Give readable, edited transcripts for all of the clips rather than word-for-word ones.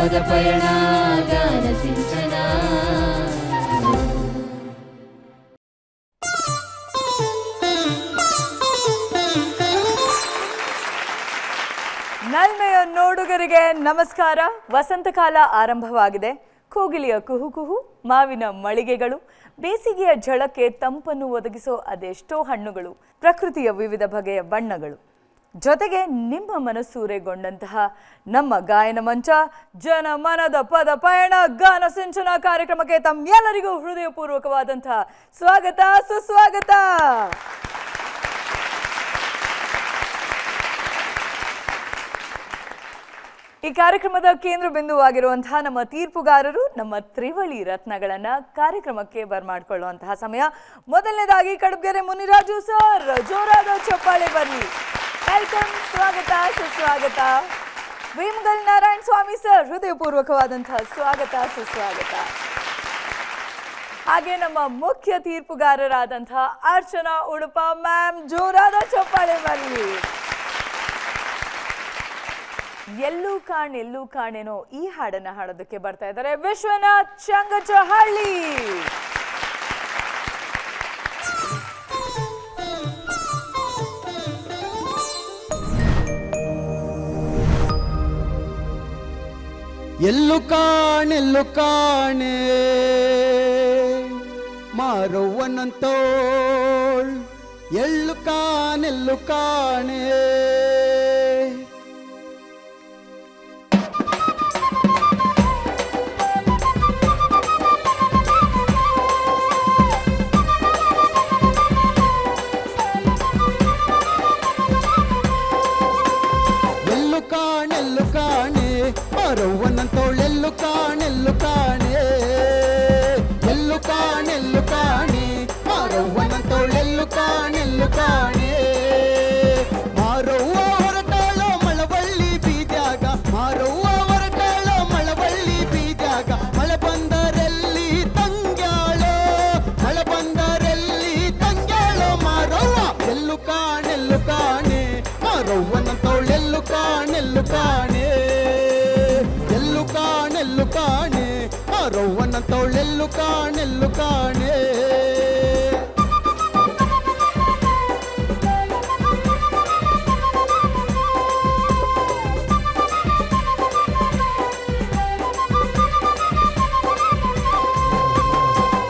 ಪದ ಪಯಣ ಗಾನ ಸಿಂಚನ. ನಲ್ಮೆಯ ನೋಡುಗರಿಗೆ ನಮಸ್ಕಾರ. ವಸಂತಕಾಲ ಆರಂಭವಾಗಿದೆ. ಕೋಗಿಲೆಯ ಕುಹು ಕುಹು, ಮಾವಿನ ಮಳಿಗೆಗಳು, ಬೇಸಿಗೆಯ ಝಳಕ್ಕೆ ತಂಪನ್ನು ಒದಗಿಸೋ ಅದೆಷ್ಟೋ ಹಣ್ಣುಗಳು, ಪ್ರಕೃತಿಯ ವಿವಿಧ ಬಗೆಯ ಬಣ್ಣಗಳು, ಜೊತೆಗೆ ನಿಮ್ಮ ಮನಸ್ಸೂರೆಗೊಂಡಂತಹ ನಮ್ಮ ಗಾಯನ ಮಂಚ ಜನಮನದ ಪದ ಪಯಣ ಗಾನ ಸಿಂಚನ ಕಾರ್ಯಕ್ರಮಕ್ಕೆ ತಮ್ಮೆಲ್ಲರಿಗೂ ಹೃದಯಪೂರ್ವಕವಾದಂತಹ ಸ್ವಾಗತ ಸುಸ್ವಾಗತ. ಈ ಕಾರ್ಯಕ್ರಮದ ಕೇಂದ್ರ ಬಿಂದುವಾಗಿರುವಂತಹ ನಮ್ಮ ತೀರ್ಪುಗಾರರು ನಮ್ಮ ತ್ರಿವಳಿ ರತ್ನಗಳನ್ನ ಕಾರ್ಯಕ್ರಮಕ್ಕೆ ಬರ್ಮಾಡ್ಕೊಳ್ಳುವಂತಹ ಸಮಯ. ಮೊದಲನೇದಾಗಿ ಕಡಬಗೆರೆ ಮುನಿರಾಜು ಸರ್, ಜೋರಾದ ಚಪ್ಪಾಳೆ ಬರಲಿ. ವೆಲ್ಕಮ್, ಸ್ವಾಗತ ಸುಸ್ವಾಗತ. ವೇಮಗಲ್ ನಾರಾಯಣ ಸ್ವಾಮಿ ಸರ್, ಹೃದಯಪೂರ್ವಕವಾದಂತಹ ಸ್ವಾಗತ ಸುಸ್ವಾಗತ. ಹಾಗೆ ನಮ್ಮ ಮುಖ್ಯ ತೀರ್ಪುಗಾರರಾದಂತಹ ಅರ್ಚನಾ ಉಡುಪ ಮ್ಯಾಮ್, ಜೋರಾದ ಚಪ್ಪಾಳೆ ಬರಲಿ. ಎಲ್ಲೂ ಕಾಣೇನೋ ಈ ಹಾಡನ್ನ ಹಾಡೋದಕ್ಕೆ ಬರ್ತಾ ಇದ್ದಾರೆ ವಿಶ್ವನಾಥ್ ಚಂಗಚಹಳ್ಳಿ. ಎಲ್ಲು ಕಾಣೆ ಮಾರವ್ವನಂತೋಳ್, ಎಳ್ಳು ಕಾಣೆ ಮಾರವ್ವನಂತೋಳ್, ಎಳ್ಳು ಕಾಣೆ ಮಾರವ್ವನಂತೋಳ್, ಎಳ್ಳು ಕಾಣೆ ಮಾರವ್ವ ಹೊರಟಾಳೋ ಮಳವಳ್ಳಿ ಬೀದ್ಯಾಗ, ಮಾರವ್ವ ಹೊರಟಾಳೋ ಮಳವಳ್ಳಿ ಬೀದ್ಯಾಗ, ಮಳೆ ಬಂದರೆಲ್ಲಿ ತಂಗ್ಯಾಳೋ, ಮಳೆ ಬಂದರೆಲ್ಲಿ ತಂಗ್ಯಾಳೋ ಮಾರವ್ವ. ಎಳ್ಳು ಕಾಣೆ ಮಾರವ್ವನಂತೋಳ್, ಎಳ್ಳು ಕಾಣೆ ಮಾರವ್ವನಂತೋಳ್, ಎಳ್ಳು ಕಾಣೆ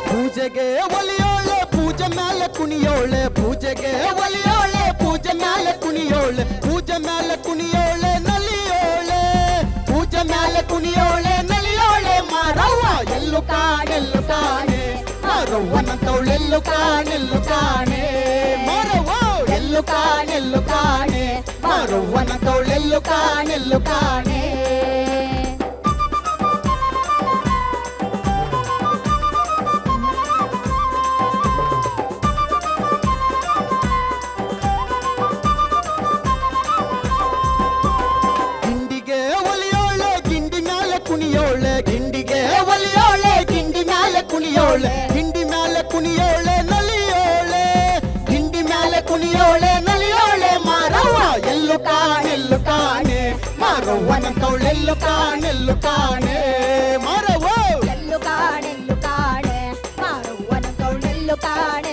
ಪೂಜೆಗೆ ಒಲಿಯೋಳೆ, ಪೂಜೆ ಮ್ಯಾಲೆ ಕುಣಿಯೋಳೆ, ಪೂಜೆಗೆ ಒಲಿಯೋಳೆ, ಪೂಜೆ ಮ್ಯಾಲೆ ಕುಣಿಯೋಳೆ, ಪೂಜೆ ಮ್ಯಾಲೆ ಕುಣಿಯೋಳೆ ನಲಿಯೋಳೆ, ಪೂಜೆ ಮ್ಯಾಲೆ ಕುಣಿಯೋಳೆ ನಲಿಯೋಳೆ ಮಾರವ್ವ. ಎಳ್ಳು ಕಾಣೆ ಮಾರವ್ವನಂತೋಳ್, ಎಳ್ಳು ಕಾಣೆ ಮಾರವ್ವ. ಎಳ್ಳು ಕಾಣೆ ಮಾರವ್ವನಂತೋಳ್, ಎಳ್ಳು ಕಾಣೆ ಹಿಂಡಿ ಮ್ಯಾಲೆ ಕುಣಿಯೋಳೆ ನಲಿಯೋಳೆ, ಹಿಂಡಿ ಮ್ಯಾಲೆ ಕುಣಿಯೋಳೆ ನಲಿಯೋಳೆ ಮಾರವ್ವ. ಎಳ್ಳು ಕಾಣೆ ಮಾರವ್ವನಂತೋಳ್, ಎಳ್ಳು ಕಾಣೆ ಮಾರವ್ವ. ಎಳ್ಳು ಕಾಣೆ ಮಾರವ್ವನಂತೋಳ್, ಎಳ್ಳು ಕಾಣೆ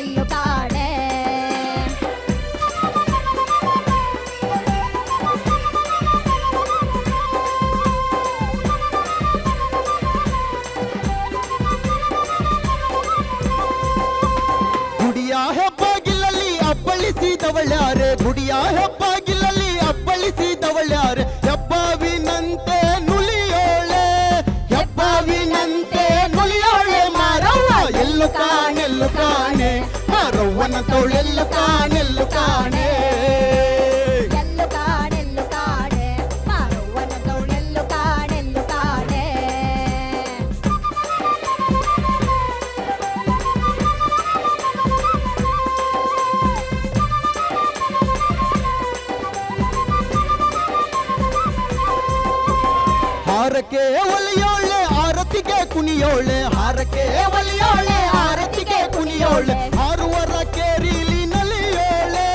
ಹೆಬ್ಬಾಗಿಲಲ್ಲಿ ಅಪ್ಪಳಿಸಿದವಳ್ಯಾರೆ, ಗುಡಿಯ ಹೆಬ್ಬಾಗಿಲಲ್ಲಿ ಅಪ್ಪಳಿಸಿದವಳ್ಯಾರೆ, ಹೆಬ್ಬಾವಿನಂತೆ ನುಲಿಯೋಳೆ, ಹೆಬ್ಬಾವಿನಂತೆ ನುಲಿಯೋಳೆ ಮಾರವ್ವ. ಎಳ್ಳು ಕಾಣೆ ಮಾರವ್ವನಂತೋಳ್, ಎಳ್ಳು ಕಾಣೆ ಎಳ್ಳು ಕಾಣೆ ಮಾರವ್ವನಂತೋಳ್, ಎಳ್ಳು ಕಾಣೆ ಹಾರಕ್ಕೆ ಒಲಿಯೋಳೆ, ಆರತಿಗೆ ಕುಣಿಯೋಳೆ, ಹಾರಕ್ಕೆ ಒಲಿಯೋಳೆ, ಆರತಿಗೆ ಕುಣಿಯೋಳೆ, ಹಾರುವರ ಕೇರಿಲಿ ನಲಿಯೋಳೆ,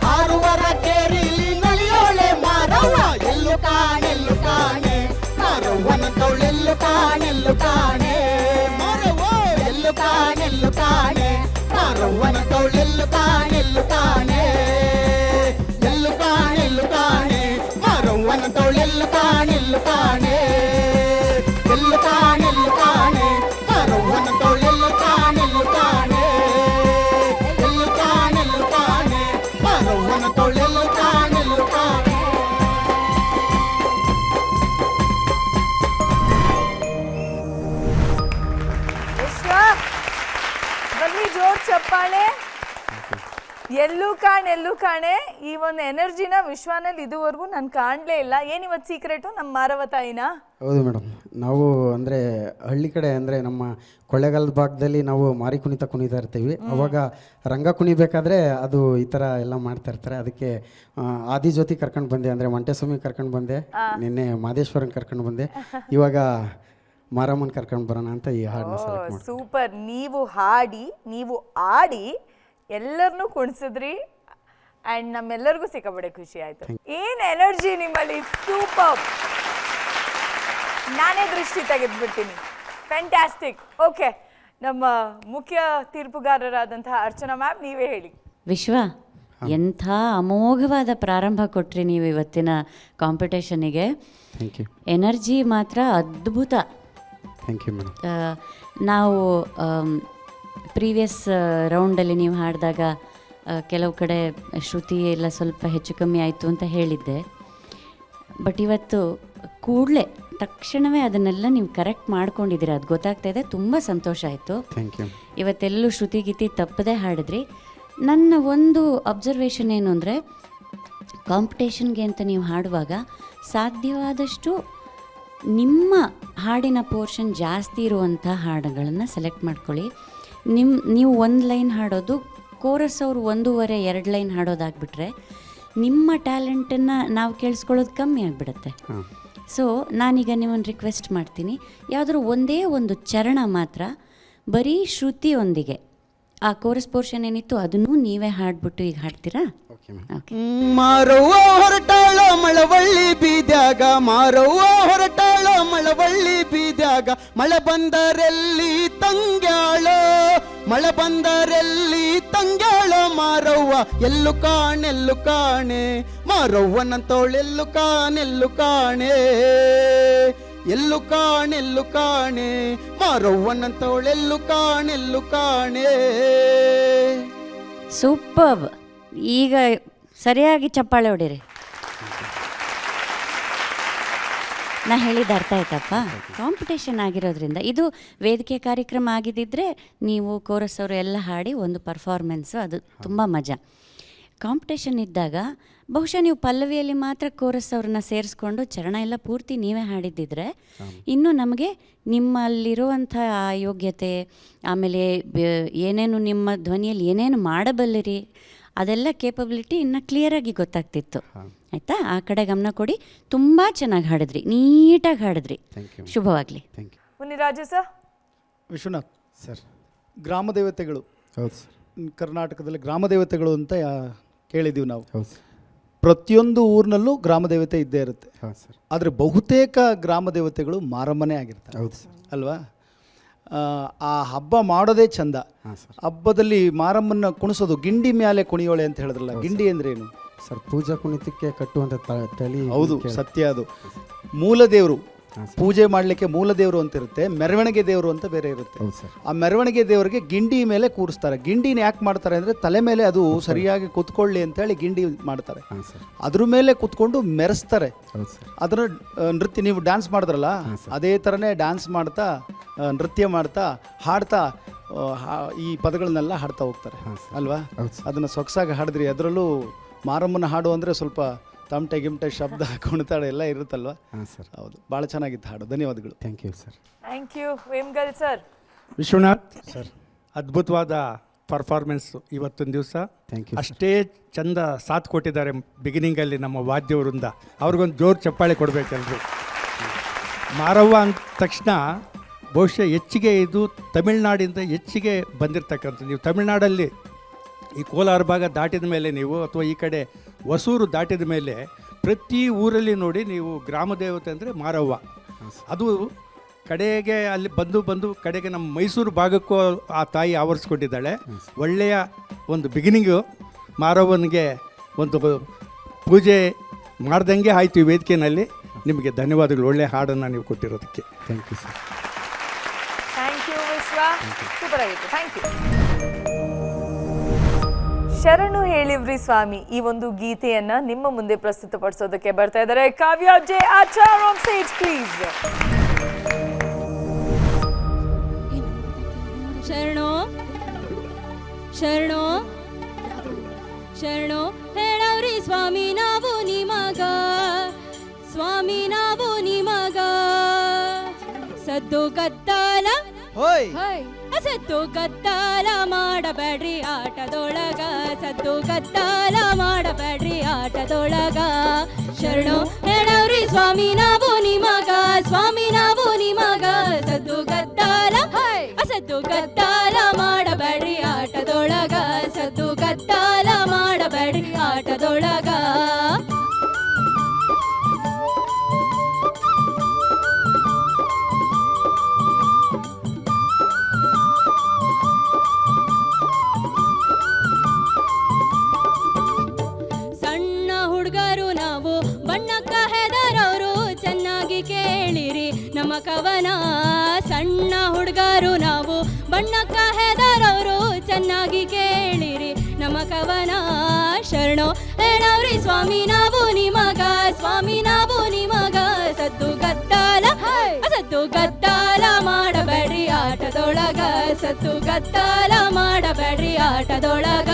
ಹಾರುವರ ಕೇರಿಲಿ ನಲಿಯೋಳೆ ಮಾರವ್ವ. ಎಳ್ಳು ಕಾಣೆ ಮಾರವ್ವನಂತೋಳ್, ಎಲ್ಲು ಕಾಣೆ ಎಲ್ಲು ಕಾಣೆ ಎಲ್ಲು ಕಾಣೆ ಮಾರವ್ವನಂತವಳು ಎಲ್ಲು ಕಾಣೆ ಎಲ್ಲು ಕಾಣೆ ಎಲ್ಲು ಕಾಣೆ ಎಲ್ಲು ಕಾಣೆ ಮಾರವ್ವನಂತವಳು ಎಲ್ಲು ಕಾಣೆ ಎಲ್ಲು ಕಾಣೆ ಎಲ್ಲು ಕಾಣೆ ಎಲ್ಲು ಕಾಣೆ ಮಾರವ್ವನಂತವಳು ಎಲ್ಲು ಕಾಣೆ ಎಲ್ಲು ಕಾಣೆ. ವಿಶ್ವ ಬನ್ನಿ, ಜೋರ್ ಚಪ್ಪಾಳೆ. ಎಲ್ಲೂ ಕಾಣೆ ಈ ಒಂದು ಎನರ್ಜಿನ ವಿಶ್ವನಲ್ಲಿ ಇದುವರೆಗೂ ನಾನು ಕಾಣಲೇ ಇಲ್ಲ. ಏನಿವತ್ತು ಸೀಕ್ರೆಟು ನಮ್ಮ ಮಾರವ ತಾಯಿನ? ಹೌದು ಮೇಡಮ್, ನಾವು ಅಂದರೆ ಹಳ್ಳಿ ಕಡೆ ಅಂದರೆ ನಮ್ಮ ಕೊಳ್ಳೇಗಾಲದ ಭಾಗದಲ್ಲಿ ನಾವು ಮಾರಿ ಕುಣಿತಾ ಇರ್ತೀವಿ. ಅವಾಗ ರಂಗ ಕುಣಿಬೇಕಾದ್ರೆ ಅದು ಈ ಥರ ಎಲ್ಲ ಮಾಡ್ತಾ ಇರ್ತಾರೆ. ಅದಕ್ಕೆ ಆದಿ ಜ್ಯೋತಿ ಕರ್ಕೊಂಡು ಬಂದೆ, ಅಂದರೆ ಮಂಟೇಸ್ವಾಮಿ ಕರ್ಕೊಂಡು ಬಂದೆ, ನಿನ್ನೆ ಮಾದೇಶ್ವರನ್ ಕರ್ಕೊಂಡು ಬಂದೆ, ಇವಾಗ ಮಾರಮ್ಮನ ಕರ್ಕೊಂಡು ಬರೋಣ ಅಂತ ಈ ಹಾಡನ್ನ ಸೆಲೆಕ್ಟ್ ಮಾಡಿ. ಸೂಪರ್. ನೀವು ಹಾಡಿ, ನೀವು ಆಡಿ ಎಲ್ಲರನ್ನೂ ಕುಣಿಸಿದ್ರಿ ಆ್ಯಂಡ್ ನಮ್ಮೆಲ್ಲರಿಗೂ ಸಿಕ್ಕಾಪಟ್ಟೆ ಖುಷಿ ಆಯಿತು. ಏನು ಎನರ್ಜಿ ನಿಮ್ಮಲ್ಲಿ, ಸೂಪರ್. ನಾನೇ ದೃಷ್ಟಿ ತೆಗೆದ್ಬಿಡ್ತೀನಿ. ಫ್ಯಾಂಟಾಸ್ಟಿಕ್. ಓಕೆ, ನಮ್ಮ ಮುಖ್ಯ ತೀರ್ಪುಗಾರರಾದಂತಹ ಅರ್ಚನಾ ಮ್ಯಾಮ್, ನೀವೇ ಹೇಳಿ. ವಿಶ್ವ, ಎಂಥ ಅಮೋಘವಾದ ಪ್ರಾರಂಭ ಕೊಟ್ರಿ ನೀವು ಇವತ್ತಿನ ಕಾಂಪಿಟೇಷನಿಗೆ. Thank you. ಎನರ್ಜಿ ಮಾತ್ರ ಅದ್ಭುತ. Thank you madam. ನಾವು ಪ್ರೀವಿಯಸ್ ರೌಂಡಲ್ಲಿ ನೀವು ಹಾಡಿದಾಗ ಕೆಲವು ಕಡೆ ಶ್ರುತಿ ಎಲ್ಲ ಸ್ವಲ್ಪ ಹೆಚ್ಚು ಕಮ್ಮಿ ಆಯಿತು ಅಂತ ಹೇಳಿದ್ದೆ. ಬಟ್ ಇವತ್ತು ಕೂಡಲೇ ತಕ್ಷಣವೇ ಅದನ್ನೆಲ್ಲ ನೀವು ಕರೆಕ್ಟ್ ಮಾಡ್ಕೊಂಡಿದ್ದೀರ, ಅದು ಗೊತ್ತಾಗ್ತಾ ಇದೆ. ತುಂಬ ಸಂತೋಷ ಆಯಿತು. Thank you. ಇವತ್ತೆಲ್ಲೂ ಶ್ರುತಿ ಗೀತಿ ತಪ್ಪದೇ ಹಾಡಿದ್ರಿ. ನನ್ನ ಒಂದು ಅಬ್ಸರ್ವೇಷನ್ ಏನು ಅಂದರೆ, ಕಾಂಪಿಟೇಷನ್ಗೆ ಅಂತ ನೀವು ಹಾಡುವಾಗ ಸಾಧ್ಯವಾದಷ್ಟು ನಿಮ್ಮ ಹಾಡಿನ ಪೋರ್ಷನ್ ಜಾಸ್ತಿ ಇರುವಂಥ ಹಾಡುಗಳನ್ನು ಸೆಲೆಕ್ಟ್ ಮಾಡ್ಕೊಳ್ಳಿ. ನೀವು ಒಂದು ಲೈನ್ ಹಾಡೋದು, ಕೋರಸ್ ಅವರು 1.5-2 ಲೈನ್ ಹಾಡೋದಾಗ್ಬಿಟ್ರೆ ನಿಮ್ಮ ಟ್ಯಾಲೆಂಟನ್ನು ನಾವು ಕೇಳಿಸ್ಕೊಳ್ಳೋದು ಕಮ್ಮಿ ಆಗಿಬಿಡುತ್ತೆ. ಸೊ ನಾನೀಗ ನಿಮ್ಮನ್ನು ರಿಕ್ವೆಸ್ಟ್ ಮಾಡ್ತೀನಿ, ಯಾವುದಾದ್ರೂ ಒಂದೇ ಒಂದು ಚರಣ ಮಾತ್ರ ಬರೀ ಶ್ರುತಿಯೊಂದಿಗೆ, ಆ ಕೋರಸ್ ಪೋರ್ಷನ್ ಏನಿತ್ತು ಅದನ್ನು ನೀವೇ ಹಾಡ್ಬಿಟ್ಟು ಈಗ ಹಾಡ್ತೀರಾ? ಮಾರವ್ವ ಹೊರಟಾಳ ಮಳವಳ್ಳಿ ಬೀದ್ಯಾಗ, ಮಾರವ್ವ ಹೊರಟಾಳ ಮಳವಳ್ಳಿ ಬೀದ್ಯಾಗ, ಮಳೆ ಬಂದರೆಲ್ಲಿ ತಂಗ್ಯಾಳ, ಮಳೆ ಬಂದರೆಲ್ಲಿ ತಂಗ್ಯಾಳ ಮಾರವ್ವ ಎಲ್ಲು ಕಾಣೆಲ್ಲು ಕಾಣೆ, ಮಾರವ್ವನಂತವಳೆಲ್ಲು ಕಾಣೆಲ್ಲು ಕಾಣೆ, ಎಲ್ಲು ಕಾಣೆಲ್ಲು ಕಾಣೆ, ಮಾರವ್ವನಂತವಳೆಲ್ಲು ಕಾಣೆಲ್ಲು ಕಾಣೆ. ಸೂಪರ್. ಈಗ ಸರಿಯಾಗಿ ಚಪ್ಪಾಳೆ ಹೊಡೀರಿ. ನಾ ಹೇಳಿದ ಅರ್ಥ ಆಯ್ತಪ್ಪ? ಕಾಂಪಿಟೇಷನ್ ಆಗಿರೋದ್ರಿಂದ, ಇದು ವೇದಿಕೆ ಕಾರ್ಯಕ್ರಮ ಆಗಿದ್ದಿದ್ರೆ ನೀವು ಕೋರಸ್ ಅವರು ಎಲ್ಲ ಹಾಡಿ ಒಂದು ಪರ್ಫಾರ್ಮೆನ್ಸು, ಅದು ತುಂಬ ಮಜಾ. ಕಾಂಪಿಟೇಷನ್ ಇದ್ದಾಗ ಬಹುಶಃ ನೀವು ಪಲ್ಲವಿಯಲ್ಲಿ ಮಾತ್ರ ಕೋರಸ್ ಅವ್ರನ್ನ ಸೇರಿಸ್ಕೊಂಡು ಚರಣ ಎಲ್ಲ ಪೂರ್ತಿ ನೀವೇ ಹಾಡಿದ್ದಿದ್ರೆ ಇನ್ನು ನಮಗೆ ನಿಮ್ಮಲ್ಲಿರುವಂಥ ಆ ಯೋಗ್ಯತೆ, ಆಮೇಲೆ ಏನೇನು ನಿಮ್ಮ ಧ್ವನಿಯಲ್ಲಿ ಏನೇನು ಮಾಡಬಲ್ಲಿರಿ ಅದೆಲ್ಲ ಕೇಪಬಿಲಿಟಿ ಇನ್ನು ಕ್ಲಿಯರಾಗಿ ಗೊತ್ತಾಗ್ತಿತ್ತು. ಆಯಿತಾ? ಆ ಕಡೆ ಗಮನ ಕೊಡಿ. ತುಂಬ ಚೆನ್ನಾಗಿ ಹಾಡಿದ್ರಿ, ನೀಟಾಗಿ ಹಾಡಿದ್ರಿ. ಶುಭವಾಗಲಿ. ಮುನಿರಾಜು ಸರ್. ವಿಶ್ವನಾಥ್ ಸರ್, ಗ್ರಾಮ ದೇವತೆಗಳು, ಹೌದು ಸರ್, ಕರ್ನಾಟಕದಲ್ಲಿ ಗ್ರಾಮ ದೇವತೆಗಳು ಅಂತ ಕೇಳಿದ್ದೀವಿ ನಾವು. ಹೌದು ಸರ್. ಪ್ರತಿಯೊಂದು ಊರಿನಲ್ಲೂ ಗ್ರಾಮ ದೇವತೆ ಇದ್ದೇ ಇರುತ್ತೆ. ಹೌದು ಸರ್. ಆದರೆ ಬಹುತೇಕ ಗ್ರಾಮ ದೇವತೆಗಳು ಮಾರಮ್ಮನೇ ಆಗಿರ್ತಾರೆ. ಹೌದು ಸರ್. ಅಲ್ವಾ? ಆ ಹಬ್ಬ ಮಾಡೋದೇ ಚಂದ. ಹಬ್ಬದಲ್ಲಿ ಮಾರಮ್ಮನ ಕುಣಿಸೋದು, ಗಿಂಡಿ ಮ್ಯಾಲೆ ಕುಣಿಯೋಳೆ ಅಂತ ಹೇಳಿದ್ರಲ್ಲ, ಗಿಂಡಿ ಅಂದ್ರೆ ಏನು ಸರ್? ಪೂಜಾ ಕುಣಿತಕ್ಕೆ ಕಟ್ಟುವಂಥ ತಳಿ. ಹೌದು, ಸತ್ಯ. ಅದು ಮೂಲ ದೇವರು. ಪೂಜೆ ಮಾಡಲಿಕ್ಕೆ ಮೂಲ ದೇವರು ಅಂತ ಇರುತ್ತೆ, ಮೆರವಣಿಗೆ ದೇವರು ಅಂತ ಬೇರೆ ಇರುತ್ತೆ. ಆ ಮೆರವಣಿಗೆ ದೇವರಿಗೆ ಗಿಂಡಿ ಮೇಲೆ ಕೂರಿಸ್ತಾರೆ. ಗಿಂಡಿನ ಯಾಕೆ ಮಾಡ್ತಾರೆ ಅಂದರೆ ತಲೆ ಮೇಲೆ ಅದು ಸರಿಯಾಗಿ ಕುತ್ಕೊಳ್ಳಿ ಅಂತೇಳಿ ಗಿಂಡಿ ಮಾಡ್ತಾರೆ. ಅದ್ರ ಮೇಲೆ ಕುತ್ಕೊಂಡು ಮೆರೆಸ್ತಾರೆ. ಅದರ ನೃತ್ಯ, ನೀವು ಡ್ಯಾನ್ಸ್ ಮಾಡಿದ್ರಲ್ಲ ಅದೇ ಥರನೇ ಡ್ಯಾನ್ಸ್ ಮಾಡ್ತಾ, ನೃತ್ಯ ಮಾಡ್ತಾ, ಹಾಡ್ತಾ ಈ ಪದಗಳನ್ನೆಲ್ಲ ಹಾಡ್ತಾ ಹೋಗ್ತಾರೆ ಅಲ್ವಾ? ಅದನ್ನು ಸೊಗಸಾಗಿ ಹಾಡಿದ್ರಿ. ಅದರಲ್ಲೂ ಮಾರಮ್ಮನ ಹಾಡು ಅಂದರೆ ಸ್ವಲ್ಪ ತಮಟೆ ಗಿಮಟೆ ಶಬ್ದ ಕುಣಿತಾಳೆ ಎಲ್ಲ ಇರುತ್ತಲ್ವ? ಹೌದು, ಭಾಳ ಚೆನ್ನಾಗಿತ್ತು ಹಾಡು. ಧನ್ಯವಾದಗಳು. Thank you sir. Thank you. Vemgal sir. Vishwanath sir, ಅದ್ಭುತವಾದ ಪರ್ಫಾರ್ಮೆನ್ಸು ಇವತ್ತೊಂದು ದಿವಸ. Thank you. ಅಷ್ಟೇ ಚಂದ ಸಾಥ್ ಕೊಟ್ಟಿದ್ದಾರೆ ಬಿಗಿನಿಂಗಲ್ಲಿ ನಮ್ಮ ವಾದ್ಯವೃಂದ. ಅವ್ರಿಗೊಂದು ಜೋರು ಚಪ್ಪಾಳೆ ಕೊಡಬೇಕಲ್ರಿ. ಮಾರವ್ವ ಅಂದ ತಕ್ಷಣ ಬಹುಶಃ ಹೆಚ್ಚಿಗೆ ಇದು ತಮಿಳ್ನಾಡಿಂದ ಹೆಚ್ಚಿಗೆ ಬಂದಿರತಕ್ಕಂಥ. ನೀವು ತಮಿಳ್ನಾಡಲ್ಲಿ ಈ ಕೋಲಾರ ಭಾಗ ದಾಟಿದ ಮೇಲೆ ನೀವು, ಅಥವಾ ಈ ಕಡೆ ಹೊಸೂರು ದಾಟಿದ ಮೇಲೆ ಪ್ರತಿ ಊರಲ್ಲಿ ನೋಡಿ ನೀವು ಗ್ರಾಮ ದೇವತೆ ಅಂದರೆ ಮಾರವ್ವ. ಅದು ಕಡೆಗೆ ಅಲ್ಲಿ ಬಂದು ಕಡೆಗೆ ನಮ್ಮ ಮೈಸೂರು ಭಾಗಕ್ಕೂ ಆ ತಾಯಿ ಆವರಿಸ್ಕೊಂಡಿದ್ದಾಳೆ. ಒಳ್ಳೆಯ ಒಂದು ಬಿಗಿನಿಂಗು. ಮಾರವ್ವನಿಗೆ ಒಂದು ಪೂಜೆ ಮಾಡ್ದಂಗೆ ಆಯಿತು ಈ ವೇದಿಕೆಯಲ್ಲಿ. ನಿಮಗೆ ಧನ್ಯವಾದಗಳು, ಒಳ್ಳೆಯ ಹಾಡನ್ನು ನೀವು ಕೊಟ್ಟಿರೋದಕ್ಕೆ. Thank you sir. Thank you Vishwa, super ಆಗಿತ್ತು, ಥ್ಯಾಂಕ್ ಯು. ಶರಣು ಹೇಳಿವ್ರಿ ಸ್ವಾಮಿ ಈ ಒಂದು ಗೀತೆಯನ್ನ ನಿಮ್ಮ ಮುಂದೆ ಪ್ರಸ್ತುತಪಡಿಸೋದಕ್ಕೆ ಬರ್ತಾ ಇದ್ದಾರೆ Kavya J Achar on stage please. ಶರಣೋ ಶರಣೋ ಶರಣೋ ಹೇಳವ್ರಿ ಸ್ವಾಮಿ ನಾವು ನಿಮಗ, ಸ್ವಾಮಿ ನಾವು ನಿಮಗ. ಸದ್ದು ಗದ್ದಾಲ ಸದ್ದು ಗದ್ದಾಲ ಮಾಡಬೇಡ್ರಿ ಆಟದೊಳಗ, ಸದ್ದು ಗದ್ದಾಲ ಮಾಡಬೇಡ್ರಿ ಆಟದೊಳಗ. ಶರಣು ಹೇಳವ್ರಿ ಸ್ವಾಮಿ ನಾವು ನಿಮಗ, ಸ್ವಾಮಿ ನಾವು ನಿಮಗ. ಸದ್ದು ಗದ್ದಾಲ ಸದ್ದು ಗದ್ದಾಲ ಮಾಡಬೇಡ್ರಿ ಆಟದೊಳಗ, ಸದ್ದು ಗದ್ದಾಲ ಮಾಡಬೇಡ್ರಿ ಆಟದೊಳಗ. ಸಣ್ಣ ಹುಡುಗರು ನಾವು ಬಣ್ಣಕ್ಕ ಹೆದರೋರು ಚೆನ್ನಾಗಿ ಕೇಳಿರಿ ನಮ್ಮ ಕವನ. ಸಣ್ಣ ಹುಡುಗರು ನಾವು ಬಣ್ಣಕ್ಕ ಹೆದರೋರು ಚೆನ್ನಾಗಿ ಕೇಳಿರಿ ನಮ್ಮ ಕವನ. ಶರಣೋ ಹೇಳವ್ರಿ ಸ್ವಾಮಿ ನಾವು ನಿಮಗ, ಸ್ವಾಮಿ ನಾವು ನಿಮಗ. ಸದ್ದು ಗದ್ದಾಲ ಸದ್ದು ಗದ್ದಾಲ ಮಾಡಬೇಡ್ರಿ ಆಟದೊಳಗ, ಸದ್ದು ಗದ್ದಾಲ ಮಾಡಬೇಡ್ರಿ ಆಟದೊಳಗ.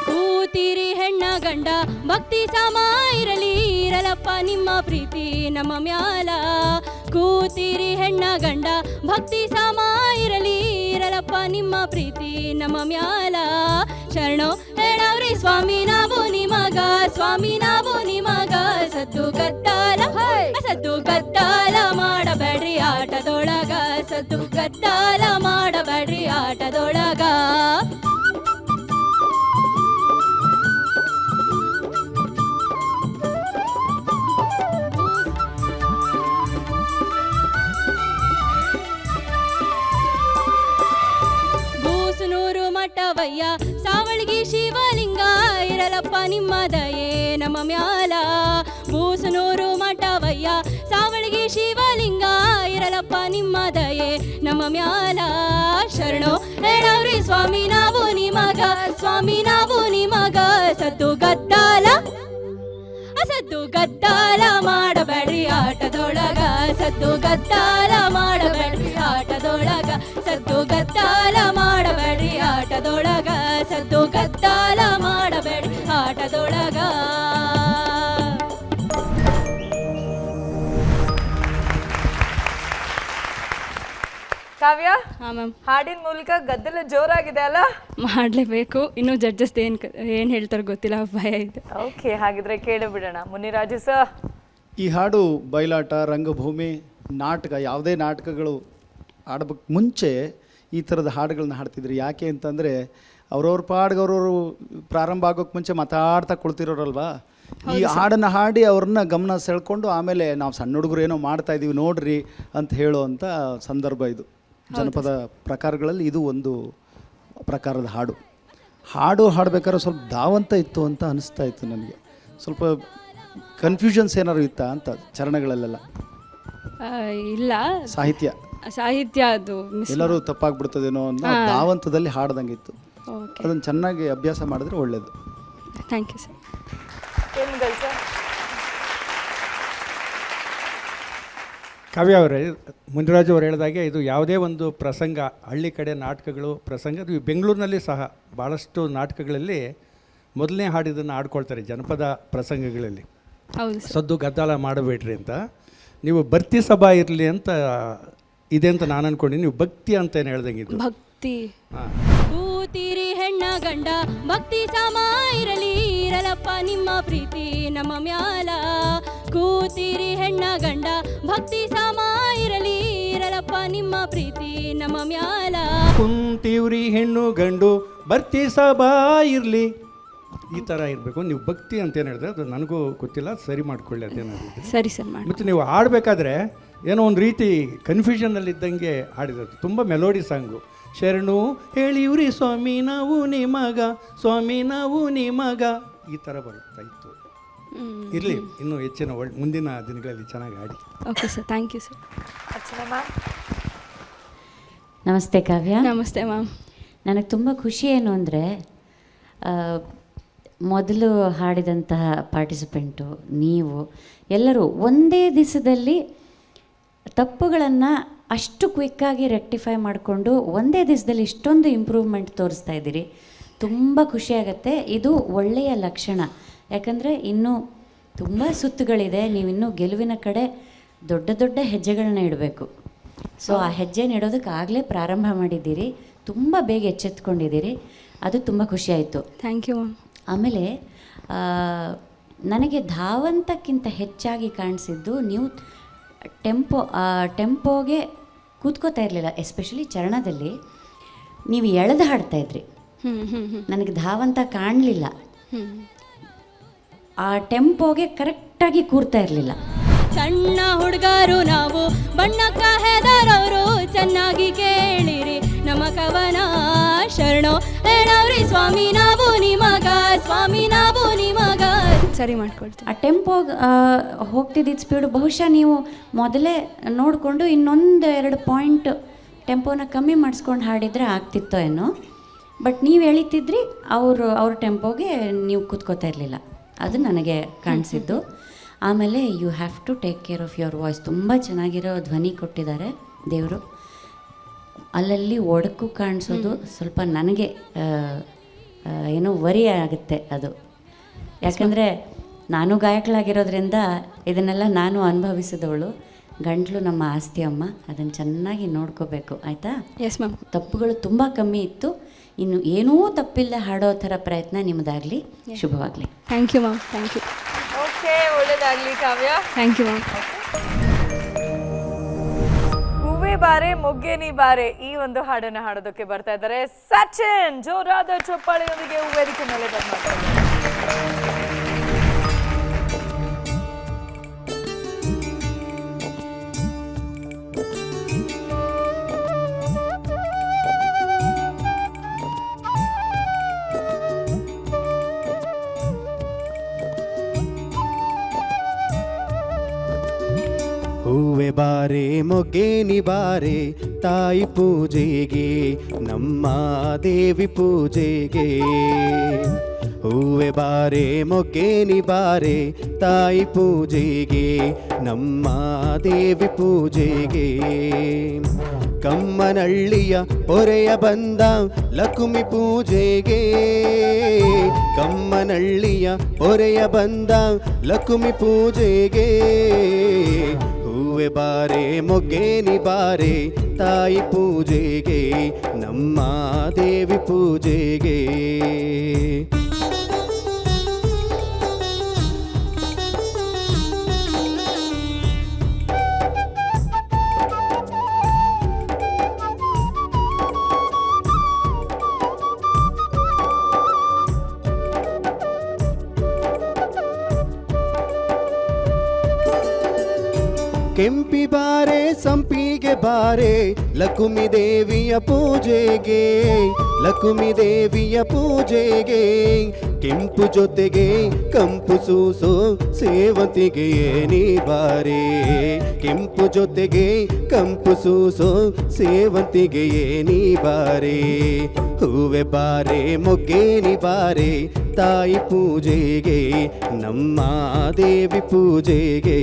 ಕೂತಿರಿ ಹೆಣ್ಣ ಗಂಡ ಭಕ್ತಿ ಸಮ ಇರಲಿ ಇರಲಪ್ಪ ನಿಮ್ಮ ಪ್ರೀತಿ ನಮ್ಮ ಮ್ಯಾಲ. ಕೂತಿರಿ ಹೆಣ್ಣ ಗಂಡ ಭಕ್ತಿ ಸಮ ಇರಲಿ ಇರಲಪ್ಪ ನಿಮ್ಮ ಪ್ರೀತಿ ನಮ್ಮ ಮ್ಯಾಲ. ಶರಣೋ ಹೇಳವ್ರಿ ಸ್ವಾಮಿ ನಾವು ನಿಮಗ, ಸ್ವಾಮಿ ನಾವು ನಿಮಗ. ಸದ್ದು ಗದ್ದಾಲ ಸದ್ದು ಗದ್ದಾಲ ಮಾಡಬೇಡ್ರಿ ಆಟದೊಳಗ, ಸದ್ದು ಗದ್ದಾಲ ಮಾಡಬೇಡ್ರಿ ಆಟದೊಳಗ. ಬೂಸುನೂರು ಮಠವಯ್ಯ ಸಾವಳಗಿ ಶಿವಲಿಂಗ ಇರಲಪ್ಪ ನಿಮ್ಮ ದಯೆ ನಮ್ಮ ಮ್ಯಾಲ. ಬೂಸುನೂರು ಮಠವಯ್ಯ ಸಾವಳಗಿ ಶಿವಲಿಂಗ ಇರಲಪ್ಪ ನಿಮ್ಮ ದಯೆ ನಮ್ಮ ಮ್ಯಾಲ. ಶರಣೋ ಹೇಳವ್ರಿ ಸ್ವಾಮಿ ನಾವು ನಿಮಗ, ಸ್ವಾಮಿ ನಾವು ನಿಮಗ. ಸದ್ದು ಗದ್ದಾಲ ಸದ್ದು ಗದ್ದಾಲ ಮಾಡಬೇಡ್ರಿ ಆಟದೊಳಗ, ಸದ್ದು ಗದ್ದಾಲ ಮಾಡಬೇಡ್ರಿ ಆಟದೊಳಗ, ಸದ್ದು ಗದ್ದಾಲ ಮಾಡಬೇಡ್ರಿ ಆಟದೊಳಗ, ಸದ್ದು ಗದ್ದಾಲ ಮಾಡಬೇಡ್ರಿ ಆಟದೊಳಗ. ಕಾವ್ಯ, ಹಾಂ ಮ್ಯಾಮ್, ಹಾಡಿನ ಮೂಲಕ ಗದ್ದಲ ಜೋರಾಗಿದೆ ಅಲ್ಲ? ಮಾಡಲೇಬೇಕು. ಇನ್ನೂ ಜಡ್ಜಸ್ ಏನು ಹೇಳ್ತಾರೆ ಗೊತ್ತಿಲ್ಲ, ಭಯ ಇದೆ. ಓಕೆ, ಹಾಗಿದ್ರೆ ಕೇಳಿಬಿಡೋಣ. ಮುನಿರಾಜು ಸರ್, ಈ ಹಾಡು ಬಯಲಾಟ, ರಂಗಭೂಮಿ, ನಾಟಕ, ಯಾವುದೇ ನಾಟಕಗಳು ಆಡ್ಬೇಕು ಮುಂಚೆ ಈ ಥರದ ಹಾಡುಗಳನ್ನ ಹಾಡ್ತಿದ್ರು. ಯಾಕೆ ಅಂತಂದರೆ ಅವ್ರವ್ರ ಪಾಡ್ಗೆ ಅವ್ರವರು ಪ್ರಾರಂಭ ಆಗೋಕ್ಕೆ ಮುಂಚೆ ಮಾತಾಡ್ತಾ ಕುಳ್ತಿರೋರಲ್ವಾ. ಈ ಹಾಡನ್ನು ಹಾಡಿ ಅವ್ರನ್ನ ಗಮನ ಸೆಳ್ಕೊಂಡು ಆಮೇಲೆ ನಾವು ಸಣ್ಣ ಹುಡುಗರು ಏನೋ ಮಾಡ್ತಾ ಇದ್ದೀವಿ ನೋಡ್ರಿ ಅಂತ ಹೇಳುವಂಥ ಸಂದರ್ಭ ಇದು. ಜನಪದ ಪ್ರಕಾರಗಳಲ್ಲಿ ಇದು ಒಂದು ಪ್ರಕಾರದ ಹಾಡು. ಹಾಡಬೇಕಾದ್ರೆ ಸ್ವಲ್ಪ ಧಾವಂತ ಇತ್ತು ಅಂತ ಅನಿಸ್ತಾ ಇತ್ತು ನನಗೆ. ಸ್ವಲ್ಪ ಕನ್ಫ್ಯೂಷನ್ಸ್ ಏನಾದ್ರು ಇತ್ತಾ ಅಂತ ಚರಣಗಳಲ್ಲೆಲ್ಲ? ಇಲ್ಲ, ಸಾಹಿತ್ಯ ಅದು ಎಲ್ಲರೂ ತಪ್ಪಾಗ್ಬಿಡ್ತದೇನೋ ಅನ್ನೋ ಧಾವಂತದಲ್ಲಿ ಹಾಡ್ದಂಗಿತ್ತು. ಅದನ್ನು ಚೆನ್ನಾಗಿ ಅಭ್ಯಾಸ ಮಾಡಿದ್ರೆ ಒಳ್ಳೆಯದು. Thank you sir. ಕಾವ್ಯ ಅವರೇ, ಮುನಿರಾಜು ಅವರು ಹೇಳಿದಾಗೆ ಇದು ಯಾವುದೇ ಒಂದು ಪ್ರಸಂಗ, ಹಳ್ಳಿ ಕಡೆ ನಾಟಕಗಳು ಪ್ರಸಂಗ, ಅದು ಬೆಂಗಳೂರಿನಲ್ಲಿ ಸಹ ಭಾಳಷ್ಟು ನಾಟಕಗಳಲ್ಲಿ ಮೊದಲನೇ ಹಾಡಿದನ್ನು ಆಡ್ಕೊಳ್ತಾರೆ ಜನಪದ ಪ್ರಸಂಗಗಳಲ್ಲಿ. ಹೌದು, ಸದ್ದು ಗದ್ದಾಲ ಮಾಡಬೇಡ್ರಿ ಅಂತ. ನೀವು ಭರ್ತಿ ಸಭಾ ಇರಲಿ ಅಂತ ಇದೆ ಅಂತ ನಾನು ಅನ್ಕೊಂಡಿನಿ. ನೀವು ಭಕ್ತಿ ಅಂತ ಏನು ಹೇಳ್ದಂಗಿದ್ದು ಭಕ್ತಿ. ಕೂತಿರಿ ಹೆಣ್ಣ ಗಂಡ ಭಕ್ತಿ ಸಮ ಇರಲಿ ಇರಲಪ್ಪ ನಿಮ್ಮ ಪ್ರೀತಿ ನಮ್ಮ ಮ್ಯಾಲ. ಕೂತಿರಿ ಹೆಣ್ಣ ಗಂಡ ಭಕ್ತಿ ಸಮ ಇರಲಿ ಇರಲಪ್ಪ ನಿಮ್ಮ ಪ್ರೀತಿ ನಮ್ಮ ಮ್ಯಾಲ. ಕುಂತೀವ್ರಿ ಹೆಣ್ಣು ಗಂಡು ಭರ್ತಿ ಸಭಾ ಇರಲಿ ಈ ಥರ ಇರಬೇಕು. ನೀವು ಭಕ್ತಿ ಅಂತ ಏನು ಹೇಳಿದ್ರೆ ಅದು ನನಗೂ ಗೊತ್ತಿಲ್ಲ, ಸರಿ ಮಾಡ್ಕೊಳ್ಳಿ ಅದೇನಾದ್ರು. ಸರಿ ಸರ್ ಮಾಡಿ. ಮತ್ತು ನೀವು ಹಾಡಬೇಕಾದ್ರೆ ಏನೋ ಒಂದು ರೀತಿ ಕನ್ಫ್ಯೂಷನಲ್ಲಿದ್ದಂಗೆ ಹಾಡಿರೋದು. ತುಂಬ ಮೆಲೋಡಿ ಸಾಂಗು. ಶರಣು ಹೇಳಿವ್ರಿ ಸ್ವಾಮಿ ನಾವು ನಿಮಗ, ಸ್ವಾಮಿ ನಾವು ನಿಮಗ, ಈ ಥರ ಬರ್ತಾ ಇತ್ತು. ಇರಲಿ, ಇನ್ನೂ ಹೆಚ್ಚಿನ ಮುಂದಿನ ದಿನಗಳಲ್ಲಿ ಚೆನ್ನಾಗಿ ಹಾಡಿ. Okay sir, thank you sir. Archana ma'am. ನಮಸ್ತೆ ಕಾವ್ಯ. ನಮಸ್ತೆ ಮ್ಯಾಮ್. ನನಗೆ ತುಂಬ ಖುಷಿ ಏನು ಅಂದರೆ, ಮೊದಲು ಹಾಡಿದಂತಹ ಪಾರ್ಟಿಸಿಪೆಂಟು ನೀವು ಎಲ್ಲರೂ ಒಂದೇ ದಿವಸದಲ್ಲಿ ತಪ್ಪುಗಳನ್ನು ಅಷ್ಟು ಕ್ವಿಕ್ಕಾಗಿ ರೆಕ್ಟಿಫೈ ಮಾಡಿಕೊಂಡು ಒಂದೇ ದಿವಸದಲ್ಲಿ ಇಷ್ಟೊಂದು ಇಂಪ್ರೂವ್ಮೆಂಟ್ ತೋರಿಸ್ತಾ ಇದ್ದೀರಿ. ತುಂಬ ಖುಷಿಯಾಗತ್ತೆ. ಇದು ಒಳ್ಳೆಯ ಲಕ್ಷಣ. ಯಾಕಂದರೆ ಇನ್ನೂ ತುಂಬ ಸುತ್ತುಗಳಿದೆ. ನೀವಿನ್ನೂ ಗೆಲುವಿನ ಕಡೆ ದೊಡ್ಡ ದೊಡ್ಡ ಹೆಜ್ಜೆಗಳನ್ನ ಇಡಬೇಕು. ಸೊ ಆ ಹೆಜ್ಜೆ ನೆಡೋದಕ್ಕೆ ಆಗಲೇ ಪ್ರಾರಂಭ ಮಾಡಿದ್ದೀರಿ. ತುಂಬ ಬೇಗ ಎಚ್ಚೆತ್ಕೊಂಡಿದ್ದೀರಿ. ಅದು ತುಂಬ ಖುಷಿಯಾಯಿತು. Thank you ma'am. ಆಮೇಲೆ ನನಗೆ ಧಾವಂತಕ್ಕಿಂತ ಹೆಚ್ಚಾಗಿ ಕಾಣಿಸಿದ್ದು ನೀವು ಟೆಂಪೋಗೆ ಕೂತ್ಕೋತಾ ಇರಲಿಲ್ಲ. ಎಸ್ಪೆಷಲಿ ಚರಣದಲ್ಲಿ ನೀವು ಎಳೆದು ಹಾಡ್ತಾಯಿದ್ರಿ. ನನಗೆ ಧಾವಂತ ಕಾಣಲಿಲ್ಲ. ಆ ಟೆಂಪೋಗೆ ಕರೆಕ್ಟಾಗಿ ಕೂರ್ತಾ ಇರಲಿಲ್ಲ. ಸಣ್ಣ ಹುಡುಗರು ನಾವು ಬಣ್ಣಕ್ಕ ಹೆದರವರು, ಚೆನ್ನಾಗಿ ಕೇಳಿರಿ ನಮ್ಮ ಕವನ. ಶರಣೋ ಹೇಳವ್ರಿ ಸ್ವಾಮಿ ನಾವು ನಿಮಗ, ಸ್ವಾಮಿ ನಾವು ನಿಮಗ. ಸರಿ ಮಾಡ್ಕೊಳ್ತೀವಿ. ಆ ಟೆಂಪೋ ಹೋಗ್ತಿದ್ದಿದ್ದು ಸ್ಪೀಡು ಬಹುಶಃ ನೀವು ಮೊದಲೇ ನೋಡಿಕೊಂಡು ಇನ್ನೊಂದು 2 ಪಾಯಿಂಟ್ ಟೆಂಪೋನ ಕಮ್ಮಿ ಮಾಡಿಸ್ಕೊಂಡು ಹಾಡಿದರೆ ಆಗ್ತಿತ್ತೋ ಏನೋ. ಬಟ್ ನೀವು ಎಳಿತಿದ್ರಿ, ಅವ್ರ ಟೆಂಪೋಗೆ ನೀವು ಕೂತ್ಕೋತಾ ಇರಲಿಲ್ಲ. ಅದು ನನಗೆ ಕಾಣಿಸಿದ್ದು. ಆಮೇಲೆ you have to take care of your voice. ತುಂಬ ಚೆನ್ನಾಗಿರೋ ಧ್ವನಿ ಕೊಟ್ಟಿದ್ದಾರೆ ದೇವರು. ಅಲ್ಲಲ್ಲಿ ಒಡಕು ಕಾಣಿಸೋದು ಸ್ವಲ್ಪ ನನಗೆ ಏನೋ ವರಿ ಆಗುತ್ತೆ ಅದು. ಯಾಕಂದರೆ ನಾನು ಗಾಯಕಳಾಗಿರೋದ್ರಿಂದ ಇದನ್ನೆಲ್ಲ ನಾನು ಅನುಭವಿಸಿದವಳು. ಗಂಟ್ಲು ನಮ್ಮ ಆಸ್ತಿ ಅಮ್ಮ, ಅದನ್ನು ಚೆನ್ನಾಗಿ ನೋಡ್ಕೋಬೇಕು, ಆಯಿತಾ? Yes ma'am. ತಪ್ಪುಗಳು ತುಂಬ ಕಮ್ಮಿ ಇತ್ತು. ಇನ್ನು ಏನೂ ತಪ್ಪಿಲ್ಲದೆ ಹಾಡೋ ಥರ ಪ್ರಯತ್ನ ನಿಮ್ಮದಾಗಲಿ. ಶುಭವಾಗಲಿ. Thank you ma'am. Thank you. Okay, ಒಳ್ಳೇದಾಗಲಿ ಕಾವ್ಯ. Thank you ma'am. ಹೂವೇ ಬಾರೆ ಮೊಗ್ಗೆ ನೀ ಬಾರೆ ಈ ಒಂದು ಹಾಡನ್ನು ಹಾಡೋದಕ್ಕೆ ಬರ್ತಾ ಇದ್ದಾರೆ ಸಚಿನ್. ಜೋರಾದ ಚಪ್ಪಾಳೆಯೊಂದಿಗೆ ವೇದಿಕೆ ಮೇಲೆ ಬರ್ತಾರೆ. ಹೂವೆ ಬಾರೆ ಮೊಗ್ಗೆ ನಿ ಬಾರೆ ತಾಯಿ ಪೂಜೆಗೆ, ನಮ್ಮ ದೇವಿ ಪೂಜೆಗೆ. ಹೂವೆ ಬಾರೆ ಮೊಗ್ಗೆ ನಿ ಬಾರೆ ತಾಯಿ ಪೂಜೆಗೆ, ನಮ್ಮ ದೇವಿ ಪೂಜೆಗೆ. ಕಮ್ಮನಹಳ್ಳಿಯ ಹೊರೆಯ ಬಂದ ಲಕ್ಷ್ಮಿ ಪೂಜೆಗೆ, ಕಮ್ಮನಹಳ್ಳಿಯ ಹೊರೆಯ ಬಂದ ಲಕ್ಷ್ಮಿ ಪೂಜೆಗೆ. ಹೂವೆ ಬಾರೆ ಮೊಗ್ಗೆ ನಿ ಬಾರೆ ತಾಯಿ ಪೂಜೆಗೆ, ನಮ್ಮ ದೇವಿ ಪೂಜೆಗೆ. ಕೆಂಪಿ ಬಾರೆ ಸಂಪಿಗೆ ಬಾರೆ ಲಕ್ಷ್ಮಿ ದೇವಿಯ ಪೂಜೆಗೆ, ಲಕ್ಷ್ಮಿ ದೇವಿಯ ಪೂಜೆಗೆ. ಕೆಂಪು ಜೊತೆಗೆ ಕಂಪು ಸೂಸೋ ಸೇವಂತಿಗೆ ನೀ ಬಾರೆ, ಕೆಂಪು ಜೊತೆಗೆ ಕಂಪು ಸೂಸೋ ಸೇವಂತಿಗೆ ನೀ ಬಾರೆ. ಹೂವೆ ಬಾರೆ ಮೊಗ್ಗೆ ನಿ ಬಾರೆ ತಾಯಿ ಪೂಜೆಗೆ, ನಮ್ಮ ದೇವಿ ಪೂಜೆಗೆ.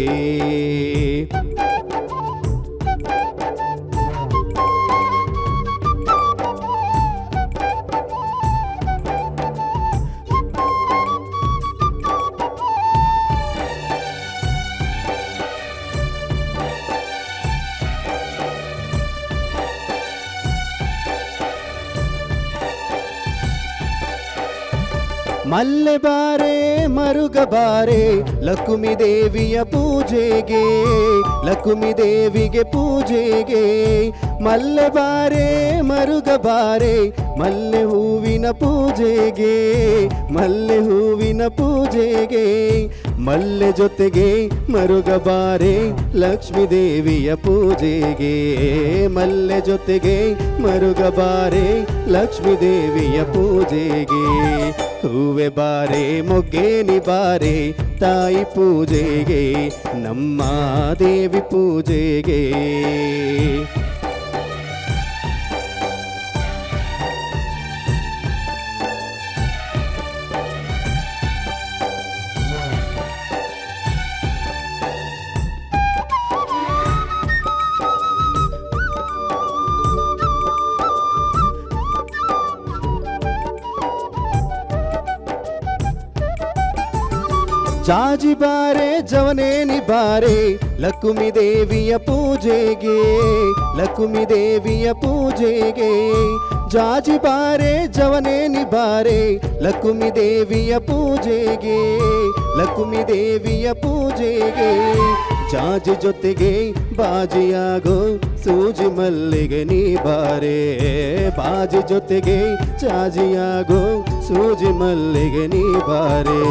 ಮಲ್ಲೆ ಬಾರೆ ಮರುಗ ಬಾರೆ ಲಕ್ಷ್ಮಿ ದೇವಿಯ ಪೂಜೆಗೆ, ಲಕ್ಷ್ಮಿ ದೇವಿಗೆ ಪೂಜೆಗೆ. ಮಲ್ಲೆ ಬಾರೆ ಮರುಗ ಬಾರೆ ಮಲ್ಲೆ ಹೂವಿನ ಹೂವಿನ ಪೂಜೆಗೆ ಮಲ್ಲೆ ಹೂವಿನ ಪೂಜೆಗೆ ಮಲ್ಲೆ ಜೊತೆಗೆ ಮರುಗಬಾರೆ ಲಕ್ಷ್ಮೀ ದೇವಿಯ ಪೂಜೆಗೆ ಮಲ್ಲೆ ಜೊತೆಗೆ ಮರುಗಬಾರೆ ಲಕ್ಷ್ಮೀ ದೇವಿಯ ಪೂಜೆಗೆ ಹೂವೆ ಬಾರೆ ಮೊಗ್ಗೇನಿ ಬಾರೆ ತಾಯಿ ಪೂಜೆಗೆ ನಮ್ಮ ದೇವಿ ಪೂಜೆಗೆ ಜಾಜಿ ಬಾರೆ ಜವನೇನಿ ಬಾರೆ ಲಕ್ಷ್ಮೀ ದೇವಿಯ ಪೂಜೆಗೆ ಲಕ್ಷ್ಮೀ ದೇವಿಯ ಪೂಜೆಗೆ ಜಾಜಿ ಬಾರೆ ಜವನೇನಿ ಬಾರೆ ಲಕ್ಷ್ಮೀ ದೇವಿಯ ಪೂಜೆಗೆ ಲಕ್ಷ್ಮೀ ದೇವಿಯ ಪೂಜೆಗೆ ಜಾಜಿ ಜೊತೆಗೆ ಬಾಜಿಯಾಗೋ ಸೂಜಿ ಮಲ್ಲಿಗೆ ನೀ ಬಾರೆ ಬಾಜಿ ಜೊತೆಗೆ ಜಾಜಿಯಾಗೋ ಸೂಜಿ ಮಲ್ಲಿಗೆ ನೀ ಬಾರೆ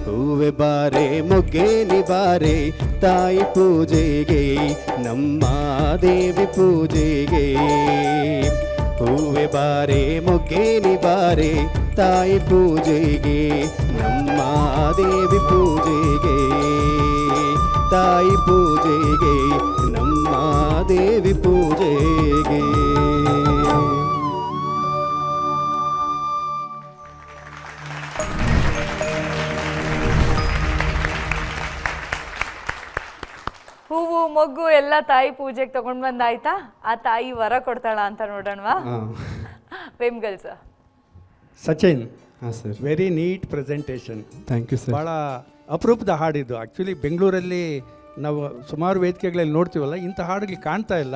ಹೂವೆ ಬಾರೆ ಮೊಗ್ಗೇನಿ ಬಾರೆ ತಾಯಿ ಪೂಜೆಗೆ ನಮ್ಮ ದೇವಿ ಪೂಜೆಗೆ ಹೂವೆ ಬಾರೆ ಮೊಗ್ಗೇನಿ ಬಾರೆ ತಾಯಿ ಪೂಜೆಗೆ ನಮ್ಮ ದೇವಿ ಪೂಜೆಗೆ ತಾಯಿ ಪೂಜೆಗೆ ನಮ್ಮ ದೇವಿ ಪೂಜೆಗೆ ಹೂವು ಮೊಗ್ಗು ಎಲ್ಲ ತಾಯಿ ಪೂಜೆಗೆ ತಗೊಂಡ್ ಬಂದಾಯ್ತಾ? ಆ ತಾಯಿ ವರ ಕೊಡ್ತಾಳ ಅಂತ ನೋಡೋಣವಾ? ವೇಮ್ಗಲ್ ಸರ್. ಸಚಿನ್, ಹಾಂ sir. Very neat presentation. Thank you sir. ಭಾಳ ಅಪರೂಪದ ಹಾಡಿದ್ದು. ಆ್ಯಕ್ಚುಲಿ ಬೆಂಗಳೂರಲ್ಲಿ ನಾವು ಸುಮಾರು ವೇದಿಕೆಗಳಲ್ಲಿ ನೋಡ್ತೀವಲ್ಲ, ಇಂಥ ಹಾಡುಗಳು ಕಾಣ್ತಾ ಇಲ್ಲ.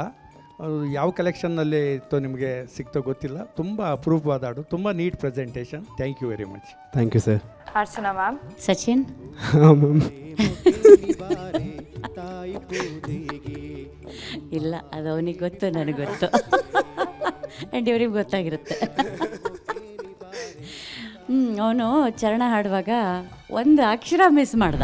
ಅದು ಯಾವ ಕಲೆಕ್ಷನ್ನಲ್ಲಿ ಇತ್ತೋ ನಿಮಗೆ ಸಿಕ್ತೋ ಗೊತ್ತಿಲ್ಲ. ತುಂಬ ಅಪರೂಪವಾದ ಹಾಡು, ತುಂಬ neat presentation. Thank you very much. Thank you sir. Archana ma'am. Sachin, ಹಾಂ ಮ್ಯಾಮ್. ಇಲ್ಲ, ಅದು ಅವನಿಗೆ ಗೊತ್ತು, ನನಗೆ ಗೊತ್ತು. ಆ್ಯಂಡ್ ಇವ್ರಿಗೆ ಗೊತ್ತಾಗಿರುತ್ತೆ. ಅವನು ಚರಣ ಹಾಡುವಾಗ ಒಂದು ಅಕ್ಷರ ಮಿಸ್ ಮಾಡ್ದ.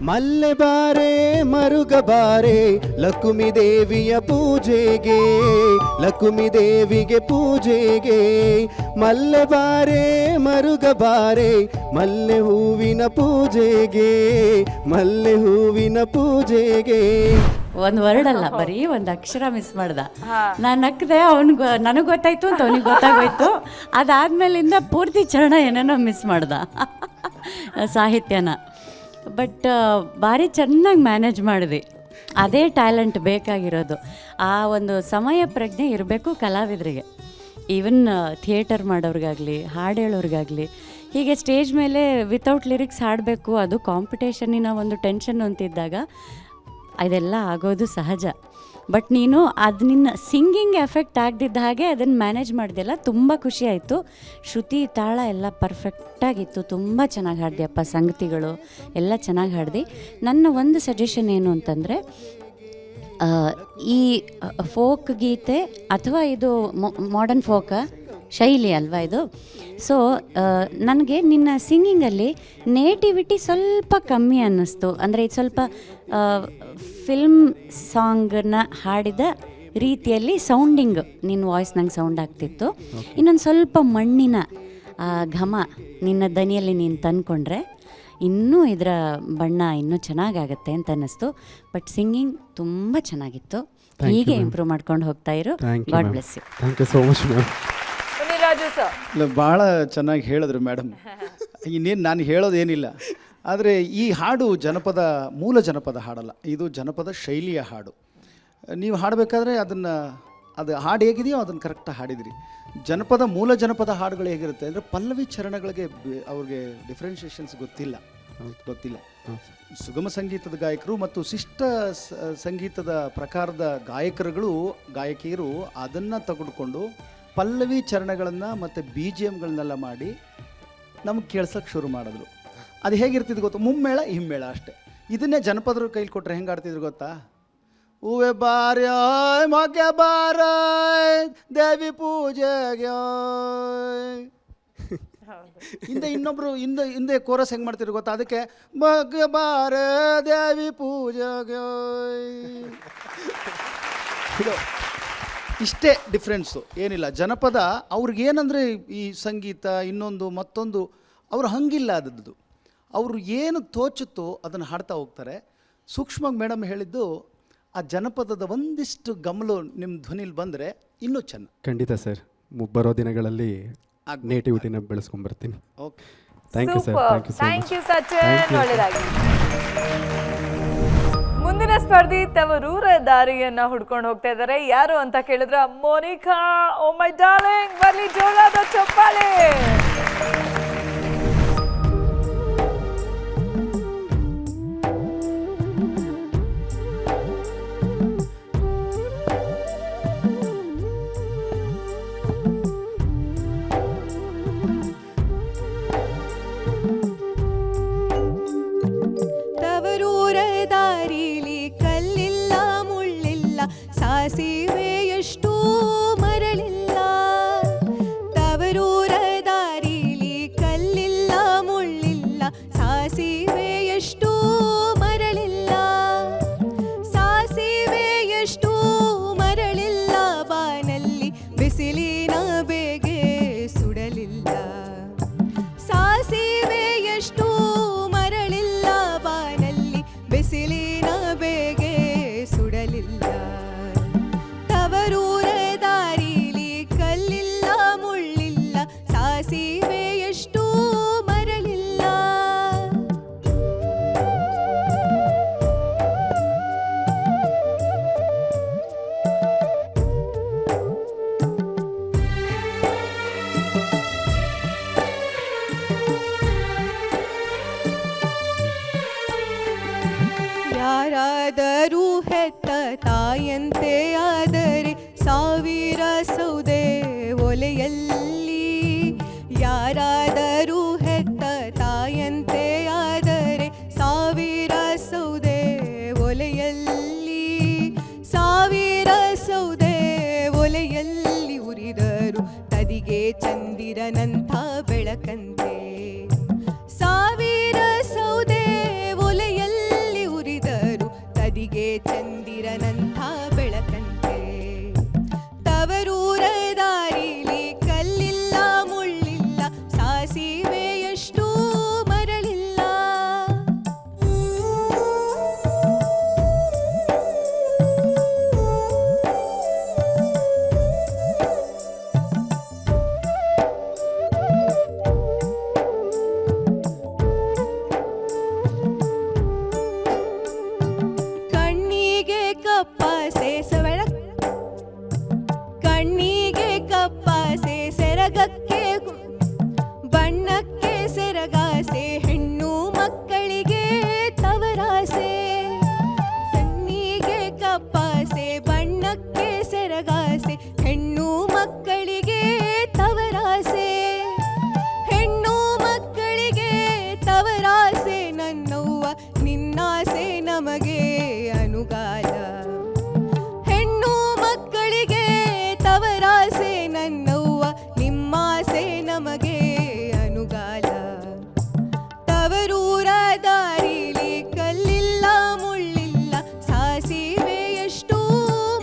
ಮಲ್ಲೆ ಬಾರೆ ಮರುಗ ಬಾರೆ ಲಕ್ಷ್ಮೀ ದೇವಿಯ ಪೂಜೆಗೆ ಲಕ್ಷ್ಮೀ ದೇವಿಗೆ ಪೂಜೆಗೆ ಮಲ್ಲೆ ಬಾರೆ ಮರುಗ ಬಾರೆ ಮಲ್ಲೆ ಹೂವಿನ ಪೂಜೆಗೆ ಮಲ್ಲೆ ಹೂವಿನ ಪೂಜೆಗೆ. ಒಂದು ವರ್ಡ್ ಅಲ್ಲ, ಬರೀ ಒಂದು ಅಕ್ಷರ ಮಿಸ್ ಮಾಡ್ದ. ನಾನು ನಕ್ಕದೆ, ಅವ್ನಿಗೆ ನನಗೆ ಗೊತ್ತಾಯ್ತು ಅಂತ ಅವನಿಗೆ ಗೊತ್ತಾಗೋಯ್ತು. ಅದಾದ್ಮೇಲಿಂದ ಪೂರ್ತಿ ಚರಣ ಏನೇನೋ ಮಿಸ್ ಮಾಡ್ದ ಸಾಹಿತ್ಯನ. ಬಟ್ ಭಾರಿ ಚೆನ್ನಾಗಿ ಮ್ಯಾನೇಜ್ ಮಾಡಿದೆ. ಅದೇ ಟ್ಯಾಲೆಂಟ್ ಬೇಕಾಗಿರೋದು. ಆ ಒಂದು ಸಮಯ ಪ್ರಜ್ಞೆ ಇರಬೇಕು ಕಲಾವಿದರಿಗೆ. ಈವನ್ ಥಿಯೇಟರ್ ಮಾಡೋರಿಗಾಗಲಿ, ಹಾಡು ಹೇಳೋರಿಗಾಗಲಿ, ಹೀಗೆ ಸ್ಟೇಜ್ ಮೇಲೆ ವಿತೌಟ್ ಲಿರಿಕ್ಸ್ ಹಾಡಬೇಕು, ಅದು ಕಾಂಪಿಟೇಷನ್ನಿನ ಒಂದು ಟೆನ್ಷನ್ ಅಂತಿದ್ದಾಗ ಅದೆಲ್ಲ ಆಗೋದು ಸಹಜ. ಬಟ್ ನೀನು ಅದು ನಿನ್ನ ಸಿಂಗಿಂಗ್ ಎಫೆಕ್ಟ್ ಆಗದಿದ್ದ ಹಾಗೆ ಅದನ್ನು ಮ್ಯಾನೇಜ್ ಮಾಡಿದೆಲ್ಲ ತುಂಬ ಖುಷಿ ಆಯಿತು. ಶ್ರುತಿ ತಾಳ ಎಲ್ಲ ಪರ್ಫೆಕ್ಟಾಗಿತ್ತು. ತುಂಬ ಚೆನ್ನಾಗಿ ಹಾಡ್ದಿಯಪ್ಪ, ಸಂಗತಿಗಳು ಎಲ್ಲ ಚೆನ್ನಾಗಿ ಹಾಡ್ದು. ನನ್ನ ಒಂದು ಸಜೆಷನ್ ಏನು ಅಂತಂದರೆ, ಈ ಫೋಕ್ ಗೀತೆ ಅಥವಾ ಇದು ಮಾಡರ್ನ್ ಫೋಕ ಶೈಲಿ ಅಲ್ವಾ ಇದು. ಸೊ ನನಗೆ ನಿನ್ನ ಸಿಂಗಿಂಗಲ್ಲಿ ನೇಟಿವಿಟಿ ಸ್ವಲ್ಪ ಕಮ್ಮಿ ಅನ್ನಿಸ್ತು. ಅಂದರೆ ಇದು ಸ್ವಲ್ಪ ಫಿಲ್ಮ್ ಸಾಂಗನ್ನ ಹಾಡಿದ ರೀತಿಯಲ್ಲಿ ಸೌಂಡಿಂಗ್ ನಿನ್ನ ವಾಯ್ಸ್ ನಂಗೆ ಸೌಂಡ್ ಆಗ್ತಿತ್ತು. ಇನ್ನೊಂದು ಸ್ವಲ್ಪ ಮಣ್ಣಿನ ಘಮ ನಿನ್ನ ದನಿಯಲ್ಲಿ ನೀನು ತಂದ್ಕೊಂಡ್ರೆ ಇನ್ನೂ ಇದರ ಬಣ್ಣ ಇನ್ನೂ ಚೆನ್ನಾಗಾಗತ್ತೆ ಅಂತ ಅನ್ನಿಸ್ತು. ಬಟ್ ಸಿಂಗಿಂಗ್ ತುಂಬ ಚೆನ್ನಾಗಿತ್ತು. ಹೀಗೆ ಇಂಪ್ರೂವ್ ಮಾಡ್ಕೊಂಡು ಹೋಗ್ತಾ ಇರು. God bless you. Thank you so much ma'am. Raju sir. ಇಲ್ಲ, ಭಾಳ ಚೆನ್ನಾಗಿ ಹೇಳಿದ್ರು ಮೇಡಮ್. ಇನ್ನೇನು ನಾನು ಹೇಳೋದೇನಿಲ್ಲ. ಆದರೆ ಈ ಹಾಡು ಜನಪದ, ಮೂಲ ಜನಪದ ಹಾಡಲ್ಲ, ಇದು ಜನಪದ ಶೈಲಿಯ ಹಾಡು. ನೀವು ಹಾಡಬೇಕಾದ್ರೆ ಅದು ಹಾಡು ಹೇಗಿದೆಯೋ ಅದನ್ನು ಕರೆಕ್ಟಾಗಿ ಹಾಡಿದಿರಿ. ಜನಪದ, ಮೂಲ ಜನಪದ ಹಾಡುಗಳು ಹೇಗಿರುತ್ತೆ ಅಂದರೆ ಪಲ್ಲವಿ ಚರಣಗಳಿಗೆ ಅವ್ರಿಗೆ ಡಿಫ್ರೆನ್ಷಿಯೇಷನ್ಸ್ ಗೊತ್ತಿಲ್ಲ. ಸುಗಮ ಸಂಗೀತದ ಗಾಯಕರು ಮತ್ತು ಶಿಷ್ಟ ಸಂಗೀತದ ಪ್ರಕಾರದ ಗಾಯಕಿಯರು ಅದನ್ನು ತೆಗೆದುಕೊಂಡು ಪಲ್ಲವಿ ಚರಣಗಳನ್ನು ಮತ್ತು ಬಿ ಜಿ ಎಮ್ಗಳನ್ನೆಲ್ಲ ಮಾಡಿ ನಮಗೆ ಕೇಳ್ಸೋಕ್ಕೆ ಶುರು ಮಾಡಿದ್ರು. ಅದು ಹೇಗಿರ್ತಿದ್ದು ಗೊತ್ತಾ? ಮುಮ್ಮೇಳ ಹಿಮ್ಮೇಳ ಅಷ್ಟೇ. ಇದನ್ನೇ ಜನಪದರು ಕೈಲಿ ಕೊಟ್ಟರೆ ಹೆಂಗೆ ಆಡ್ತಿದ್ರು ಗೊತ್ತಾ? ಹೂವೆ ಬಾರ್ಯ ಮೊಗ್ಗೆ ಬಾರ ದೇವಿ ಪೂಜೆಗೆ, ಹಿಂದೆ ಇನ್ನೊಬ್ರು ಹಿಂದೆ ಕೋರಸ್ ಹೆಂಗೆ ಮಾಡ್ತಿದ್ರು ಗೊತ್ತಾ? ಅದಕ್ಕೆ ಮಗ ಬಾರ ದೇವಿ ಪೂಜೆಗೆ ಇದು ಇಷ್ಟೇ ಡಿಫ್ರೆನ್ಸು, ಏನಿಲ್ಲ. ಜನಪದ ಅವ್ರಿಗೇನಂದರೆ ಈ ಸಂಗೀತ ಇನ್ನೊಂದು ಮತ್ತೊಂದು ಅವ್ರು ಹಂಗಿಲ್ಲ. ಅದದ್ದು ಅವರು ಏನು ತೋಚುತ್ತೋ ಅದನ್ನು ಹಾಡ್ತಾ ಹೋಗ್ತಾರೆ. ಸೂಕ್ಷ್ಮವಾಗಿ ಮೇಡಮ್ ಹೇಳಿದ್ದು ಆ ಜನಪದದ ಒಂದಿಷ್ಟು ಗಮಲು ನಿಮ್ಮ ಧ್ವನಿಲಿ ಬಂದರೆ ಇನ್ನೂ ಚೆನ್ನಾಗಿ. ಖಂಡಿತ ಸರ್, ಬರೋ ದಿನಗಳಲ್ಲಿ ನೇಟಿವಿಟಿನ ಬೆಳೆಸ್ಕೊಂಡ್ಬರ್ತೀನಿ. Okay, thank you sir. Thank you Sachin, ಒಳ್ಳೆಯದಾಗಿ. ಮುಂದಿನ ಸ್ಪರ್ಧಿ ತವರೂರ ದಾರಿಯನ್ನ ಹುಡ್ಕೊಂಡು ಹೋಗ್ತಾ ಇದ್ದಾರೆ. ಯಾರು ಅಂತ ಕೇಳಿದ್ರೆ ಮೋನಿಕಾ. ಓ ಮೈ ಡಾರ್ಲಿಂಗ್, ಬರ್ಲಿ ಜೋರಾದ ಚಪ್ಪಾಳೆ. ಸಾಸಿವೆ ಎಷ್ಟು ಮರಳಿಲ್ಲ, ತವರೂರ ದಾರಿಲಿ ಕಲ್ಲಿಲ್ಲ ಮುಳ್ಳಿಲ್ಲ, ಸಾಸಿವೆ ಎಷ್ಟು ಮರಳಿಲ್ಲ, ಸಾಸಿವೆ ಎಷ್ಟು ಮರಳಿಲ್ಲ, ಬಾನಲ್ಲಿ ಬಿಸಿಲಿನ ಬೇಗೆ ಸುಡಲಿಲ್ಲ, ಸಾಸಿವೆ ಎಷ್ಟು ಮರಳಿಲ್ಲ, ಬಾನಲ್ಲಿ ಬಿಸಿಲಿನ ಬೇಗೆ ಸುಡಲಿಲ್ಲ, ತವರೂರ ದಾರಿಲಿ ಕಲ್ಲಿಲ್ಲ ಮುಳ್ಳಿಲ್ಲ, ಸಾಸಿವೆ ಎಷ್ಟು ಮರಳಿಲ್ಲ. ಯಾರಾದರೂ ಹೆತ್ತ ತಾಯಂತೆ ಆದರೆ ಸಾವಿರ ಸೌದೆ ಒಲೆಯಲ್ಲಿ, ಯಾರಾದರೂ ಹೆತ್ತ ತಾಯಂತೆ ಆದರೆ ಸಾವಿರ ಸೌದೆ ಒಲೆಯಲ್ಲಿ, ಸಾವಿರ ಸೌದೆ ಒಲೆಯಲ್ಲಿ ಉರಿದರು ತದಿಗೆ ಚಂದಿರನಂಥ ಬೆಳಕಂತೆ, ಸಾವಿರ ಸೌದೆ ಒಲೆಯಲ್ಲಿ ಉರಿದರು ತದಿಗೆ ಚಂದಿರನಂಥ ಬೆಳಕಂತೆ, ತವರೂರ ದಾರಿಲಿ ಕಲ್ಲಿಲ್ಲ ಮುಳ್ಳಿಲ್ಲ, ಸಾಸಿವೆ ಎಷ್ಟು ಮರಳಿಲ್ಲ. ಕಣ್ಣಿಗೆ ಕಪ್ಪಾಸೆ ಕಣ್ಣಿಗೆ ಕಪ್ಪಾಸೆ ಸೆರಗಕ್ಕೆ ಬಣ್ಣಕ್ಕೆ ಸೆರಗಾಸೆ, ಹೆಣ್ಣು ಮಕ್ಕಳಿಗೆ ತವರಾಸೆ, ಕಣ್ಣಿಗೆ ಕಪ್ಪಾಸೆ ಬಣ್ಣಕ್ಕೆ ಸೆರಗಾಸೆ, ಹೆಣ್ಣು ಮಕ್ಕಳಿಗೆ ತವರಾಸೆ, ಹೆಣ್ಣು ಮಕ್ಕಳಿಗೆ ತವರಾಸೆ, ನನ್ನವ್ವ ನಿನ್ನಾಸೆ ನಮಗೆ ಅನುಗಾಲ, ಹೆಣ್ಣು ಮಕ್ಕಳಿಗೆ ತವರಾಸೆ, ನನ್ನವ್ವ ನಿಮ್ಮಾಸೆ ನಮಗೆ ಅನುಗಾಲ, ತವರೂರ ದಾರಿಲಿ ಕಲ್ಲಿಲ್ಲ ಮುಳ್ಳಿಲ್ಲ, ಸಾಸಿವೆ ಎಷ್ಟು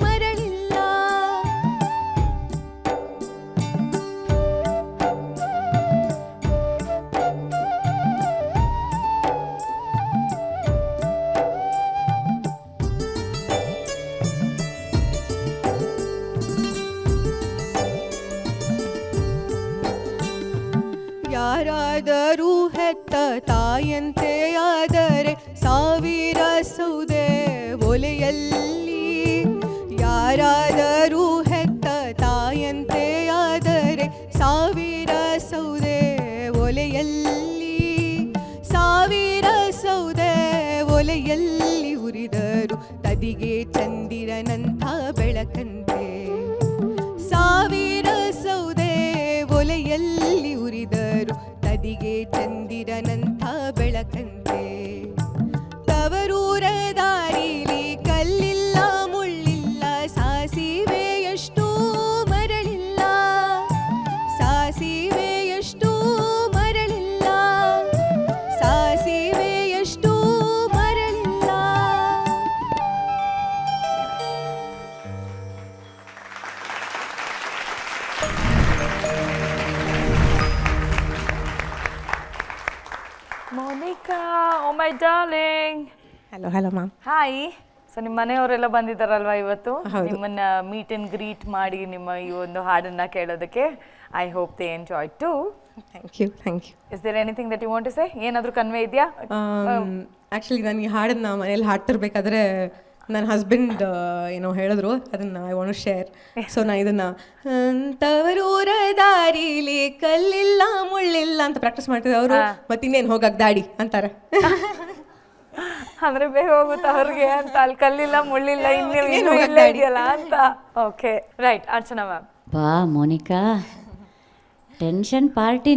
ಮರಳಿಲ್ಲ. ಯಾರಾದರೂ ಹೆತ್ತ ತಾಯಂತೆ ಆದರೆ ಸಾವಿರ ಸೌದೆ ಒಲೆಯಲ್ಲಿ, ಯಾರಾದರೂ ಹೆತ್ತ ತಾಯಂತೆ ಆದರೆ ಸಾವಿರ ಸೌದೆ ಒಲೆಯಲ್ಲಿ, ಸಾವಿರ ಸೌದೆ ಒಲೆಯಲ್ಲಿ ಉರಿದರು ತದಿಗೆ ಚಂದಿರನಂಥ ಬೆಳಕಂತೆ, ಸಾವಿರ ಸೌದೆ ಒಲೆಯಲ್ಲಿ ಉರಿದರು ತದಿಗೆ ಚಂದಿರನಂಥ ಬೆಳಕಂತೆ, ತವರೂರ ದಾರಿಲಿ ಕಲ್ಲಿಲ್ಲ ಮುಳ್ಳಿಲ್ಲ, ಸಾಸಿವೆ ಎಷ್ಟು ಮರಳಿಲ್ಲ, ಸಾಸಿವೆ ಎಷ್ಟು darling. Hello ma'am. Hi. So ನಿಮ್ಮ ಮನೆಯವರೆಲ್ಲ ಬಂದಿದ್ದಾರಲ್ವಾ ಇವತ್ತು ನಿಮ್ಮನ್ನ ಮೀಟ್ ಅಂಡ್ ಗ್ರೀಟ್ ಮಾಡಿ ನಿಮ್ಮ ಈ ಒಂದು ಹಾಡನ್ನ ಕೇಳೋದಕ್ಕೆ. I hope they enjoy to. Thank you. Is there anything that you want to say? ಏನಾದರೂ ಕನ್ವೆ ಇದೆಯಾ? ಆ್ಯಕ್ಚುಲಿ ನನಗೆ ಹಾಡನ್ನು ಮನೇಲಿ ಹಾಡ್ತಿರ್ಬೇಕಾದ್ರೆ ನನ್ನ ಹಸ್ಬೆಂಡ್ ಏನೋ ಹೇಳಿದ್ರು, ಅದನ್ನು I want to share. So ನಾ ಇದನ್ನು ತವರೂರ ದಾರಿಲಿ ಕಲ್ಲಿಲ್ಲ ಮುಳ್ಳಿಲ್ಲ ಅಂತ ಪ್ರಾಕ್ಟೀಸ್ ಮಾಡ್ತಿದ್ದೆ. ಅವರು ಮತ್ತಿನ್ನೇನು ಹೋಗಕ್ಕೆ ದಾಡಿ ಅಂತಾರೆ. ಅಂದ್ರೆ ಬೇಗ ಹೋಗುತ್ತೆ ಅವ್ರಿಗೆ ಅಂತ, ಅಲ್ಲಿ ಕಲ್ಲಿಲ್ಲ ಮುಳ್ಳಿಲ್ಲ ಇನ್ನೂ ಇಲ್ಲ ಇದೆಯಲ್ಲ ಅಂತ. Okay right. ಅರ್ಚನಾ ಮ್ಯಾಮ್. ಬಾ ಮೋನಿಕಾ, ಟೆನ್ಷನ್ ಪಾರ್ಟಿ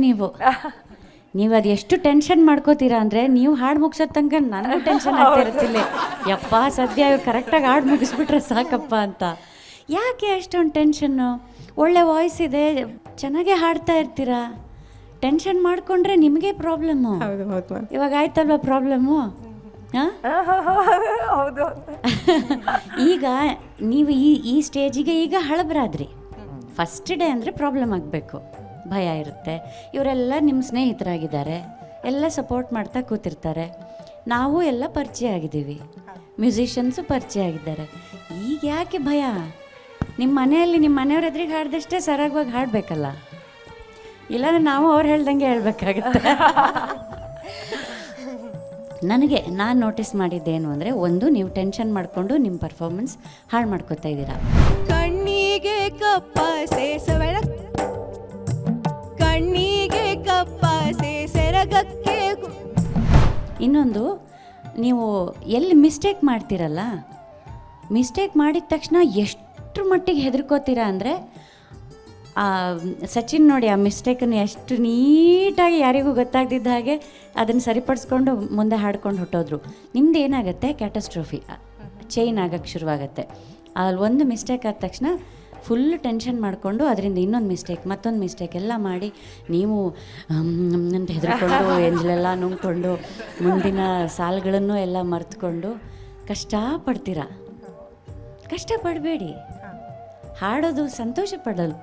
ನೀವು ಅದು ಎಷ್ಟು ಟೆನ್ಷನ್ ಮಾಡ್ಕೋತೀರಾ ಅಂದರೆ ನೀವು ಹಾಡು ಮುಗಿಸೋ ತನಕ ನನಗೂ ಟೆನ್ಷನ್ ಆಗ್ತಿರುತ್ತಿಲ್ಲ. ಯಪ್ಪ ಸದ್ಯ ಕರೆಕ್ಟಾಗಿ ಹಾಡು ಮುಗಿಸ್ಬಿಟ್ರೆ ಸಾಕಪ್ಪ ಅಂತ. ಯಾಕೆ ಅಷ್ಟೊಂದು ಟೆನ್ಷನ್ನು? ಒಳ್ಳೆ ವಾಯ್ಸ್ ಇದೆ, ಚೆನ್ನಾಗೇ ಹಾಡ್ತಾ ಇರ್ತೀರಾ. ಟೆನ್ಷನ್ ಮಾಡಿಕೊಂಡ್ರೆ ನಿಮಗೆ ಪ್ರಾಬ್ಲಮ್ಮು. ಹೌದು ಮ್ಯಾಮ್. ಇವಾಗ ಆಯ್ತಲ್ವ ಪ್ರಾಬ್ಲಮ್ಮು? ಹಾಂ, ಹೌದು. ಈಗ ನೀವು ಈ ಸ್ಟೇಜಿಗೆ ಈಗ ಹಳಬರಾದ್ರಿ. ಫಸ್ಟ್ ಡೇ ಅಂದರೆ ಪ್ರಾಬ್ಲಮ್ ಆಗಬೇಕು, ಭಯ ಇರುತ್ತೆ. ಇವರೆಲ್ಲ ನಿಮ್ಮ ಸ್ನೇಹಿತರಾಗಿದ್ದಾರೆ, ಎಲ್ಲ ಸಪೋರ್ಟ್ ಮಾಡ್ತಾ ಕೂತಿರ್ತಾರೆ. ನಾವು ಎಲ್ಲ ಪರಿಚಯ ಆಗಿದ್ದೀವಿ, ಮ್ಯೂಸಿಷಿಯನ್ಸು ಪರಿಚಯ ಆಗಿದ್ದಾರೆ. ಈಗ ಯಾಕೆ ಭಯ? ನಿಮ್ಮ ಮನೆಯಲ್ಲಿ ನಿಮ್ಮ ಮನೆಯವ್ರ ಎದುರಿಗೆ ಹಾಡ್ದಷ್ಟೇ ಸರಾಗವಾಗಿ ಹಾಡಬೇಕಲ್ಲ, ಇಲ್ಲಾಂದ್ರೆ ನಾವು ಅವ್ರು ಹೇಳ್ದಂಗೆ ಹೇಳ್ಬೇಕಾಗತ್ತೆ. ನಾನು ನೋಟಿಸ್ ಮಾಡಿದ್ದೇನು ಅಂದರೆ, ಒಂದು, ನೀವು ಟೆನ್ಷನ್ ಮಾಡಿಕೊಂಡು ನಿಮ್ಮ ಪರ್ಫಾರ್ಮೆನ್ಸ್ ಹಾಳು ಮಾಡ್ಕೊತಾ ಇದ್ದೀರಾ. ಕಣ್ಣಿಗೆ ಕಪ್ಪಾಸೆ ಕಣ್ಣಿಗೆ ಕಪ್ಪಾಸೆ ಸೆರಗಕ್ಕೆ. ಇನ್ನೊಂದು, ನೀವು ಎಲ್ಲಿ ಮಿಸ್ಟೇಕ್ ಮಾಡ್ತೀರಲ್ಲ, ಮಿಸ್ಟೇಕ್ ಮಾಡಿದ ತಕ್ಷಣ ಎಷ್ಟು ಮಟ್ಟಿಗೆ ಹೆದರ್ಕೋತೀರಾ ಅಂದರೆ, ಸಚಿನ್ ನೋಡಿ ಆ ಮಿಸ್ಟೇಕನ್ನು ಎಷ್ಟು ನೀಟಾಗಿ ಯಾರಿಗೂ ಗೊತ್ತಾಗ್ದಿದ್ದ ಹಾಗೆ ಅದನ್ನು ಸರಿಪಡಿಸ್ಕೊಂಡು ಮುಂದೆ ಹಾಡ್ಕೊಂಡು ಹೊಟ್ಟೋದ್ರು. ನಿಮ್ದು ಏನಾಗುತ್ತೆ, ಕ್ಯಾಟಸ್ಟ್ರೋಫಿ ಚೈನ್ ಆಗಕ್ಕೆ ಶುರುವಾಗುತ್ತೆ. ಅಲ್ಲಿ ಒಂದು ಮಿಸ್ಟೇಕ್ ಆದ ತಕ್ಷಣ ಫುಲ್ ಟೆನ್ಷನ್ ಮಾಡಿಕೊಂಡು ಅದರಿಂದ ಇನ್ನೊಂದು ಮಿಸ್ಟೇಕ್, ಮತ್ತೊಂದು ಮಿಸ್ಟೇಕ್ ಎಲ್ಲ ಮಾಡಿ ನೀವು ಅಂತ ಹೆದರ್ಕೊಂಡು ಎಂಜಲೆಲ್ಲ ನುಂಗ್ಕೊಂಡು ಮುಂದಿನ ಸಾಲುಗಳನ್ನು ಎಲ್ಲ ಮರೆತುಕೊಂಡು ಕಷ್ಟಪಡ್ತೀರ. ಕಷ್ಟಪಡಬೇಡಿ, ಹಾಡೋದು ಸಂತೋಷ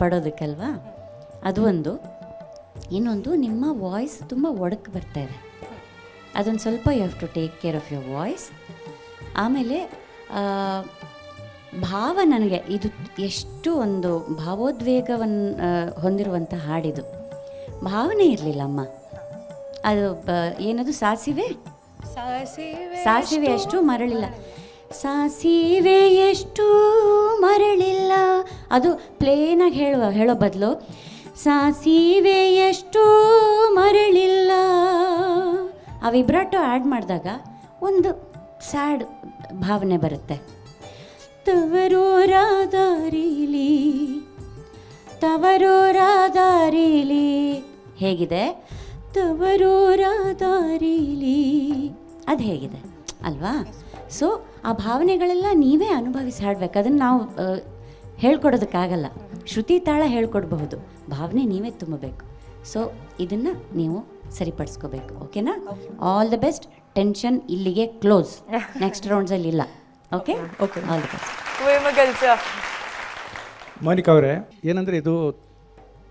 ಪಡೋದಕ್ಕಲ್ವಾ, ಅದು ಒಂದು. ಇನ್ನೊಂದು, ನಿಮ್ಮ ವಾಯ್ಸ್ ತುಂಬ ಒಡಕ್ಕೆ ಬರ್ತಾ ಇದೆ, ಅದೊಂದು ಸ್ವಲ್ಪ you have to take care of your voice. ಆಮೇಲೆ ಭಾವ, ನನಗೆ ಇದು ಎಷ್ಟು ಒಂದು ಭಾವೋದ್ವೇಗವನ್ನು ಹೊಂದಿರುವಂಥ ಹಾಡಿದು. ಭಾವನೆ ಇರಲಿಲ್ಲ ಅಮ್ಮ. ಅದು ಏನದು, ಸಾಸಿವೆ ಎಷ್ಟು ಮರಳಿಲ್ಲ, ಸಾಸಿವೆ ಎಷ್ಟು ಮರಳಿಲ್ಲ, ಅದು ಪ್ಲೇನಾಗಿ ಹೇಳೋ ಬದಲು ಸಾಸಿವೆ ಎಷ್ಟು ಮರಳಿಲ್ಲ, ಆ ವಿಬ್ರಾಟೋ ಆ್ಯಡ್ ಮಾಡಿದಾಗ ಒಂದು ಸ್ಯಾಡ್ ಭಾವನೆ ಬರುತ್ತೆ. ತವರೂರ ದಾರಿಲಿ ಹೇಗಿದೆ, ತವರೂರ ದಾರಿಲಿ ಅದು ಹೇಗಿದೆ ಅಲ್ವಾ? ಸೊ ಆ ಭಾವನೆಗಳೆಲ್ಲ ನೀವೇ ಅನುಭವಿಸಿ ಹಾಡ್ಬೇಕು. ಅದನ್ನು ನಾವು ಹೇಳ್ಕೊಡೋದಕ್ಕಾಗಲ್ಲ. ಶ್ರುತಿ ತಾಳ ಹೇಳ್ಕೊಡ್ಬಹುದು, ಭಾವನೆ ನೀವೇ ತುಂಬಬೇಕು. ಸೊ ಇದನ್ನು ನೀವು ಸರಿಪಡಿಸ್ಕೋಬೇಕು. ಓಕೆನಾ? All the best. ಟೆನ್ಷನ್ ಇಲ್ಲಿಗೆ ಕ್ಲೋಸ್, ನೆಕ್ಸ್ಟ್ ರೌಂಡ್ಸಲ್ಲಿ ಇಲ್ಲ. Okay, all the best. Monica ಅವರೇ, ಏನಂದರೆ ಇದು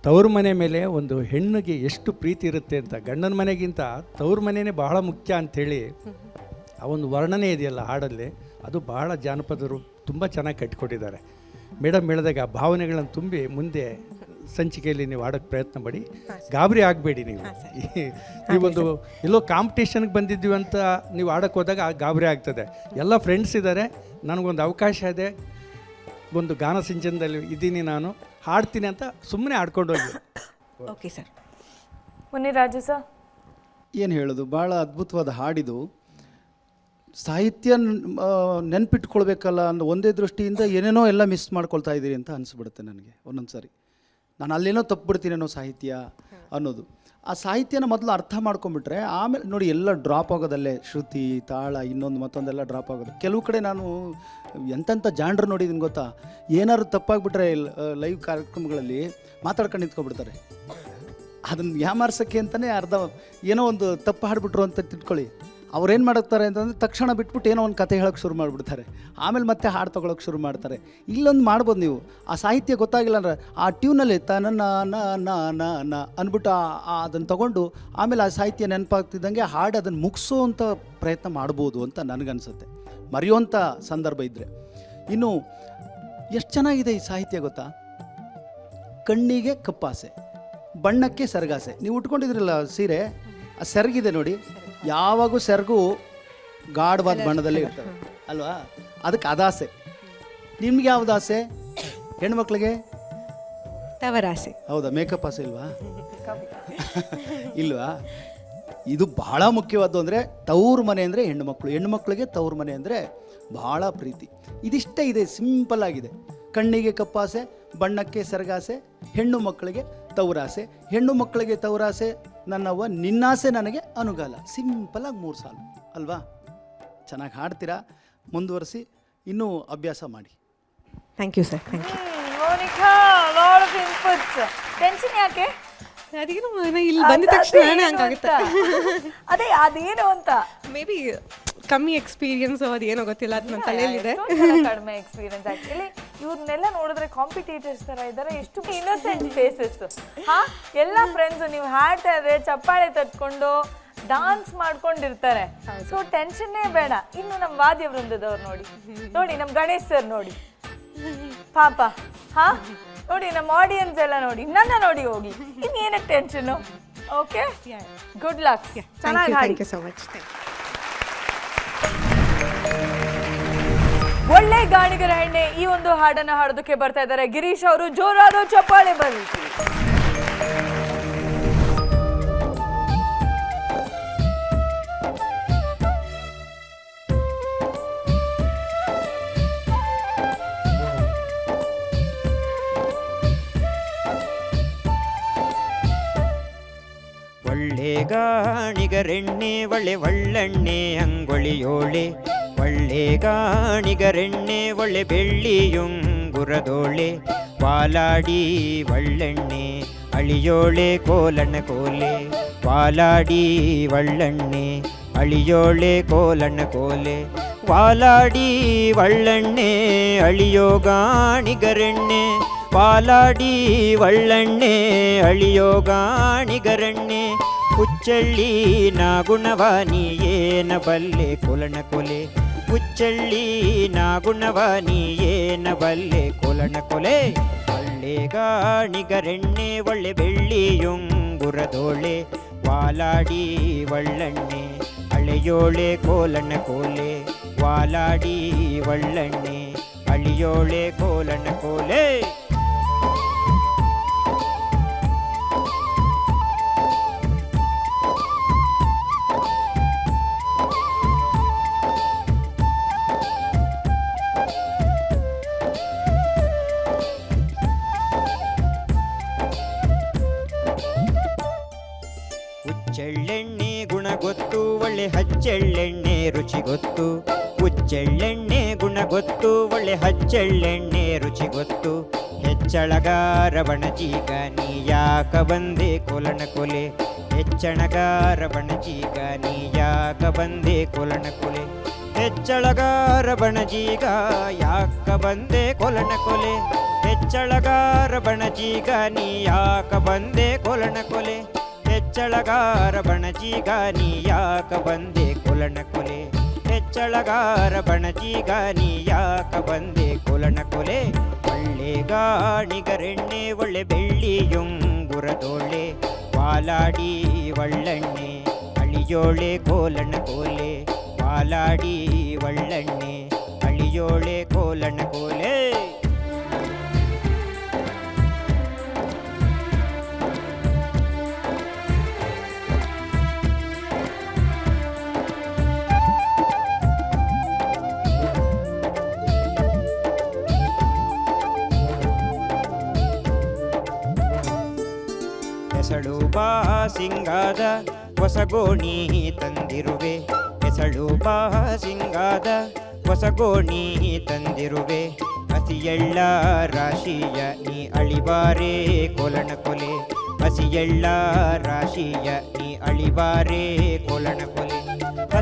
ತವ್ರ ಮನೆ ಮೇಲೆ ಒಂದು ಹೆಣ್ಣಿಗೆ ಎಷ್ಟು ಪ್ರೀತಿ ಇರುತ್ತೆ ಅಂತ, ಗಂಡನ ಮನೆಗಿಂತ ತವ್ರ ಮನೆಯೇ ಬಹಳ ಮುಖ್ಯ ಅಂಥೇಳಿ ಆ ಒಂದು ವರ್ಣನೆ ಇದೆಯಲ್ಲ ಹಾಡಲ್ಲಿ, ಅದು ಬಹಳ ಜಾನಪದರು ತುಂಬ ಚೆನ್ನಾಗಿ ಕಟ್ಟಿಕೊಟ್ಟಿದ್ದಾರೆ. ಮೇಡಮ್ ಹೇಳಿದಾಗ ಆ ಭಾವನೆಗಳನ್ನು ತುಂಬಿ ಮುಂದೆ ಸಂಚಿಕೆಯಲ್ಲಿ ನೀವು ಆಡೋಕ್ಕೆ ಪ್ರಯತ್ನ ಪಡಿ. ಗಾಬರಿ ಆಗಬೇಡಿ. ನೀವೊಂದು ಎಲ್ಲೋ ಕಾಂಪಿಟೇಷನ್ಗೆ ಬಂದಿದ್ದೀವಿ ಅಂತ ನೀವು ಆಡೋಕ್ಕೆ ಹೋದಾಗ ಗಾಬರಿ ಆಗ್ತದೆ. ಎಲ್ಲ ಫ್ರೆಂಡ್ಸ್ ಇದ್ದಾರೆ, ನನಗೊಂದು ಅವಕಾಶ ಇದೆ, ಒಂದು ಗಾನ ಸಿಂಚನದಲ್ಲಿ ಇದ್ದೀನಿ, ನಾನು ಹಾಡ್ತೀನಿ ಅಂತ ಸುಮ್ಮನೆ ಆಡ್ಕೊಂಡು ಹೋಗಿ. Okay sir. ಮುನಿರಾಜು ಸರ್, ಏನು ಹೇಳೋದು, ಭಾಳ ಅದ್ಭುತವಾದ ಹಾಡಿದು. ಸಾಹಿತ್ಯ ನೆನ್ಪಿಟ್ಕೊಳ್ಬೇಕಲ್ಲ ಅನ್ನೋ ಒಂದೇ ದೃಷ್ಟಿಯಿಂದ ಏನೇನೋ ಎಲ್ಲ ಮಿಸ್ ಮಾಡ್ಕೊಳ್ತಾ ಇದ್ದೀರಿ ಅಂತ ಅನಿಸ್ಬಿಡುತ್ತೆ ನನಗೆ ಒಂದೊಂದು ಸಾರಿ. ನಾನು ಅಲ್ಲೇನೋ ತಪ್ಪು ಬಿಡ್ತೀನೇನೋ ಸಾಹಿತ್ಯ ಅನ್ನೋದು. ಆ ಸಾಹಿತ್ಯನ ಮೊದಲು ಅರ್ಥ ಮಾಡ್ಕೊಂಬಿಟ್ರೆ ಆಮೇಲೆ ನೋಡಿ ಎಲ್ಲ ಡ್ರಾಪ್ ಆಗೋದಲ್ಲೇ, ಶ್ರುತಿ ತಾಳ ಇನ್ನೊಂದು ಮತ್ತೊಂದೆಲ್ಲ ಡ್ರಾಪ್ ಆಗೋದು. ಕೆಲವು ಕಡೆ ನಾನು ಎಂತೆಂಥ ಜಾಂಡ್ರು ನೋಡಿದ್ದೀನಿ ಗೊತ್ತಾ, ಏನಾದ್ರು ತಪ್ಪಾಗ್ಬಿಟ್ರೆ ಲೈವ್ ಕಾರ್ಯಕ್ರಮಗಳಲ್ಲಿ ಮಾತಾಡ್ಕೊಂಡು ನಿಂತ್ಕೊಬಿಡ್ತಾರೆ. ಅದನ್ನು ಯಾಮಾರ್ಸೋಕ್ಕೆ ಅಂತಲೇ ಅರ್ಧ ಏನೋ ಒಂದು ತಪ್ಪು ಹಾಡ್ಬಿಟ್ರು ಅಂತ ತಿಳ್ಕೊಳ್ಳಿ, ಅವ್ರೇನು ಮಾಡ್ತಾರೆ ಅಂತಂದರೆ ತಕ್ಷಣ ಬಿಟ್ಬಿಟ್ಟು ಏನೋ ಒಂದು ಕತೆ ಹೇಳೋಕ್ಕೆ ಶುರು ಮಾಡಿಬಿಡ್ತಾರೆ, ಆಮೇಲೆ ಮತ್ತೆ ಹಾಡು ತೊಗೊಳಕ್ಕೆ ಶುರು ಮಾಡ್ತಾರೆ. ಇಲ್ಲೊಂದು ಮಾಡ್ಬೋದು ನೀವು, ಆ ಸಾಹಿತ್ಯ ಗೊತ್ತಾಗಿಲ್ಲ ಅಂದರೆ ಆ ಟ್ಯೂನಲ್ಲಿ ನ ಅಂದ್ಬಿಟ್ಟು ಅದನ್ನು ತೊಗೊಂಡು ಆಮೇಲೆ ಆ ಸಾಹಿತ್ಯ ನೆನಪಾಗ್ತಿದ್ದಂಗೆ ಹಾಡು ಅದನ್ನು ಮುಗಿಸೋವಂಥ ಪ್ರಯತ್ನ ಮಾಡ್ಬೋದು ಅಂತ ನನಗನ್ಸುತ್ತೆ, ಮರೆಯುವಂಥ ಸಂದರ್ಭ ಇದ್ದರೆ. ಇನ್ನು ಎಷ್ಟು ಚೆನ್ನಾಗಿದೆ ಈ ಸಾಹಿತ್ಯ ಗೊತ್ತಾ? ಕಣ್ಣಿಗೆ ಕಪ್ಪಾಸೆ, ಬಣ್ಣಕ್ಕೆ ಸೆರಗಾಸೆ. ನೀವು ಉಟ್ಕೊಂಡಿದ್ರಲ್ಲ ಸೀರೆ, ಆ ಸೆರಗಿದೆ ನೋಡಿ, ಯಾವಾಗೂ ಸೆರಗು ಗಾಢವಾದ ಬಣ್ಣದಲ್ಲಿ ಇರ್ತವೆ ಅಲ್ವಾ, ಅದಕ್ಕೆ ಅದಾಸೆ. ನಿಮ್ಗೆ ಯಾವ್ದು ಆಸೆ ಹೆಣ್ಮಕ್ಳಿಗೆ? ತವರಾಸೆ. ಹೌದಾ? ಮೇಕಪ್ ಆಸೆ ಇಲ್ವಾ? ಇಲ್ವಾ? ಇದು ಬಹಳ ಮುಖ್ಯವಾದ್ದು. ಅಂದರೆ ತವ್ರ ಮನೆ ಅಂದರೆ ಹೆಣ್ಣುಮಕ್ಕಳು, ಹೆಣ್ಣುಮಕ್ಕಳಿಗೆ ತವ್ರ ಮನೆ ಅಂದರೆ ಭಾಳ ಪ್ರೀತಿ. ಇದಿಷ್ಟೇ ಇದೆ, ಸಿಂಪಲ್ ಆಗಿದೆ. ಕಣ್ಣಿಗೆ ಕಪ್ಪಾಸೆ, ಬಣ್ಣಕ್ಕೆ ಸೆರಗಾಸೆ, ಹೆಣ್ಣು ಮಕ್ಕಳಿಗೆ ತವರಾಸೆ. ಹೆಣ್ಣು ಮಕ್ಕಳಿಗೆ ತವರಾಸೆ, ನನ್ನವ್ವ ನಿನ್ನಾಸೆ ನನಗೆ ಅನುಗಾಲ. ಸಿಂಪಲಾಗಿ 3 ಸಾಲು ಅಲ್ವಾ? ಚೆನ್ನಾಗಿ ಹಾಡ್ತೀರಾ, ಮುಂದುವರಿಸಿ, ಇನ್ನೂ ಅಭ್ಯಾಸ ಮಾಡಿ. Thank you sir, thank you. Monica, lot of inputs. Tension ಯಾಕೆ? ಅದೇನು ಇಲ್ಲಿ ಬಂದ ತಕ್ಷಣ ಹಂಗಾಗುತ್ತೆ. ಅದೇನು ಅಂತ ಮೇ ಬಿ ಕಮ್ಮಿ ಎಕ್ಸ್ಪೀರಿಯನ್ಸ್ ಅದೇನೋ ಗೊತ್ತಿಲ್ಲ, ಅದು ನನ್ನ ತಲೆಯಲ್ಲಿದೆ. ಕಡಿಮೆ ಎಕ್ಸ್ಪೀರಿಯನ್ಸ್. ಆಕ್ಚುಲಿ ಇವ್ರನ್ನೆಲ್ಲ ನೋಡಿದ್ರೆ ಕಾಂಪಿಟೇಟರ್ಸ್ ತರ ಇದ್ದಾರೆ, ಎಷ್ಟು ಇನ್ನೋಸೆಂಟ್ ಫೇಸಸ್. ಎಲ್ಲ ಫ್ರೆಂಡ್ಸ್ ನೀವು ಹಾಡ್ತಾ ಇದ್ರೆ ಚಪ್ಪಾಳೆ ತಟ್ಕೊಂಡು ಡಾನ್ಸ್ ಮಾಡ್ಕೊಂಡಿರ್ತಾರೆ. ಸೊ ಟೆನ್ಷನ್ನೇ ಬೇಡ. ಇನ್ನು ನಮ್ಮ ವಾದ್ಯ ವೃಂದದವ್ರು ನೋಡಿ, ನಮ್ಮ ಗಣೇಶ್ ಸರ್ ನೋಡಿ, ಪಾಪ. ನೋಡಿ ನಮ್ಮ ಆಡಿಯನ್ಸ್ ಎಲ್ಲ ನೋಡಿ, ನನ್ನ ನೋಡಿ ಹೋಗಿ, ಇನ್ನೇನಕ್ಕೆ ಟೆನ್ಷನು? ಓಕೆ, ಗುಡ್ ಲಕ್, ಚೆನ್ನಾಗಿ ಹಾಡಿ. Thank you so much. ಒಳ್ಳೆ ಗಾಣಿಗರ ಹೆಣ್ಣೆ ಈ ಒಂದು ಹಾಡನ್ನ ಹಾಡೋದಕ್ಕೆ ಬರ್ತಾ ಇದ್ದಾರೆ ಗಿರೀಶ್ ಅವರು. ಜೋರಾದ ಚಪ್ಪಾಳೆ ಬರಲಿ. ಒಳ್ಳೆ ಗಾಣಿಗರೆಣ್ಣೆ ಒಳ್ಳೆ ಒಳ್ಳೆಣ್ಣೆ ಅಂಗೊಳಿಯೋಳೆ, ಒಳ್ಳೆ ಗಾಣಿಗರೆಣ್ಣೆ ಒಳ್ಳೆ ಬೆಳ್ಳಿಯುಂಗುರದೋಳೆ, ಪಾಲಾಡಿ ಒಳ್ಳೆಣ್ಣೆ ಅಳಿಯೋಳೆ ಕೋಲಣ್ಣ ಕೋಲೆ, ಪಾಲಾಡಿ ಒಳ್ಳೆಣ್ಣೆ ಅಳಿಯೋಳೆ ಕೋಲಣ್ಣ ಕೋಲೆ, ಪಾಲಾಡಿ ಒಳ್ಳೆಣ್ಣೆ ಅಳಿಯೋ ಗಾಣಿಗರೆಣ್ಣೆ, ಪಾಲಾಡಿ ಒಳ್ಳೆಣ್ಣೆ ಅಳಿಯೋ ಗಾಣಿಗರೆಣ್ಣೆ, ಹುಚ್ಚಳ್ಳಿ ನಾಗುಣವಾನಿ ಏನ ಬಲ್ಲೆ ಕೊಲಣ ಕೊಲೆ, ಹುಚ್ಚಳ್ಳಿ ನಾಗುಣವಾನಿ ಏನ ಬಲ್ಲೆ ಕೊಲಣ ಕೊಲೆ, ಒಳ್ಳೆ ಗಾಣಿಗರೆಣ್ಣೆ ಒಳ್ಳೆ ಬೆಳ್ಳಿಯುಂಗುರದೋಳೆ, ವಾಲಾಡಿ ಒಳ್ಳೆಣ್ಣೆ ಅಳೆಯೋಳೆ ಕೋಲಣ್ಣ ಕೋಲೆ, ವಾಲಾಡಿ ಒಳ್ಳೆಣ್ಣೆ ಅಳಿಯೋಳೆ ಕೋಲಣ್ಣ ಕೋಲೆ. ಹುಚ್ಚೆಳ್ಳೆಣ್ಣೆ ಗುಣ ಗೊತ್ತು ಒಳ್ಳೆ ಹಚ್ಚೆಳ್ಳೆಣ್ಣೆ ರುಚಿ ಗೊತ್ತು, ಹುಚ್ಚೆಳ್ಳೆಣ್ಣೆ ಗುಣ ಗೊತ್ತು ಒಳ್ಳೆ ಹಚ್ಚೆಳ್ಳೆಣ್ಣೆ ರುಚಿ ಗೊತ್ತು, ಹೆಚ್ಚಳಗಾರ ಬಣಜೀಗ ನೀ ಯಾಕ ಬಂದೆ ಕೊಲಣ ಕೊಲೆ, ಹೆಚ್ಚಣಗಾರ ಬಣಜೀಗ ನೀ ಯಾಕ ಬಂದೆ ಕೊಲಣ ಕೊಲೆ, ಹೆಚ್ಚಳಗಾರ ಬಣಜೀಗ ಯಾಕ ಬಂದೆ ಕೊಲಣ ಕೊಲೆ, ಹೆಚ್ಚಳಗಾರ ಬಣಜೀಗ ನೀ ಯಾಕ ಬಂದೆ ಕೊಲಣ ಕೊಲೆ, ಹೆಚ್ಚಳಗಾರ ಬಣಜೀಗ ನೀ ಯಾಕ ಬಂದೆ ಕೊಲಣ ಕೊಲೆ, ಹೆಚ್ಚಳಗಾರ ಬಣಜೀಗ ನೀ ಯಾಕ ಬಂದೆ ಕೊಲಣ ಕೊಲೆ, ಒಳ್ಳೆ ಗಾಣಿಗರೆಣ್ಣೆ ಒಳ್ಳೆ ಬೆಳ್ಳಿಯುಂಗುರದೋಳೆ, ವಾಲಾಡಿ ಒಳ್ಳೆಣ್ಣೆ ಅಳಿಯೋಳೆ ಕೋಲಣ ಕೋಲೆ, ವಾಲಾಡಿ ಒಳ್ಳೆಣ್ಣೆ ಅಳಿಯೋಳೆ ಕೋಲಣ ಕೋಲೆ. ಹೆಸಳು ಬಾ ಸಿಂಗಾದ ಹೊಸಗೋಣಿ ತಂದಿರುವೆ, ಹೆಸಳು ಬಾ ಸಿಂಗಾದ ಹೊಸಗೋಣಿ ತಂದಿರುವೆ, ಹಸಿಯಳ್ಳ ರಾಶಿಯ ನೀ ಅಳಿಬಾರೆ ಕೊಲಣ ಕೊಲೆ, ಹಸಿಯಳ್ಳ ರಾಶಿಯ ನೀ ಅಳಿಬಾರೆ ಕೊಲಣ ಕೊಲೆ,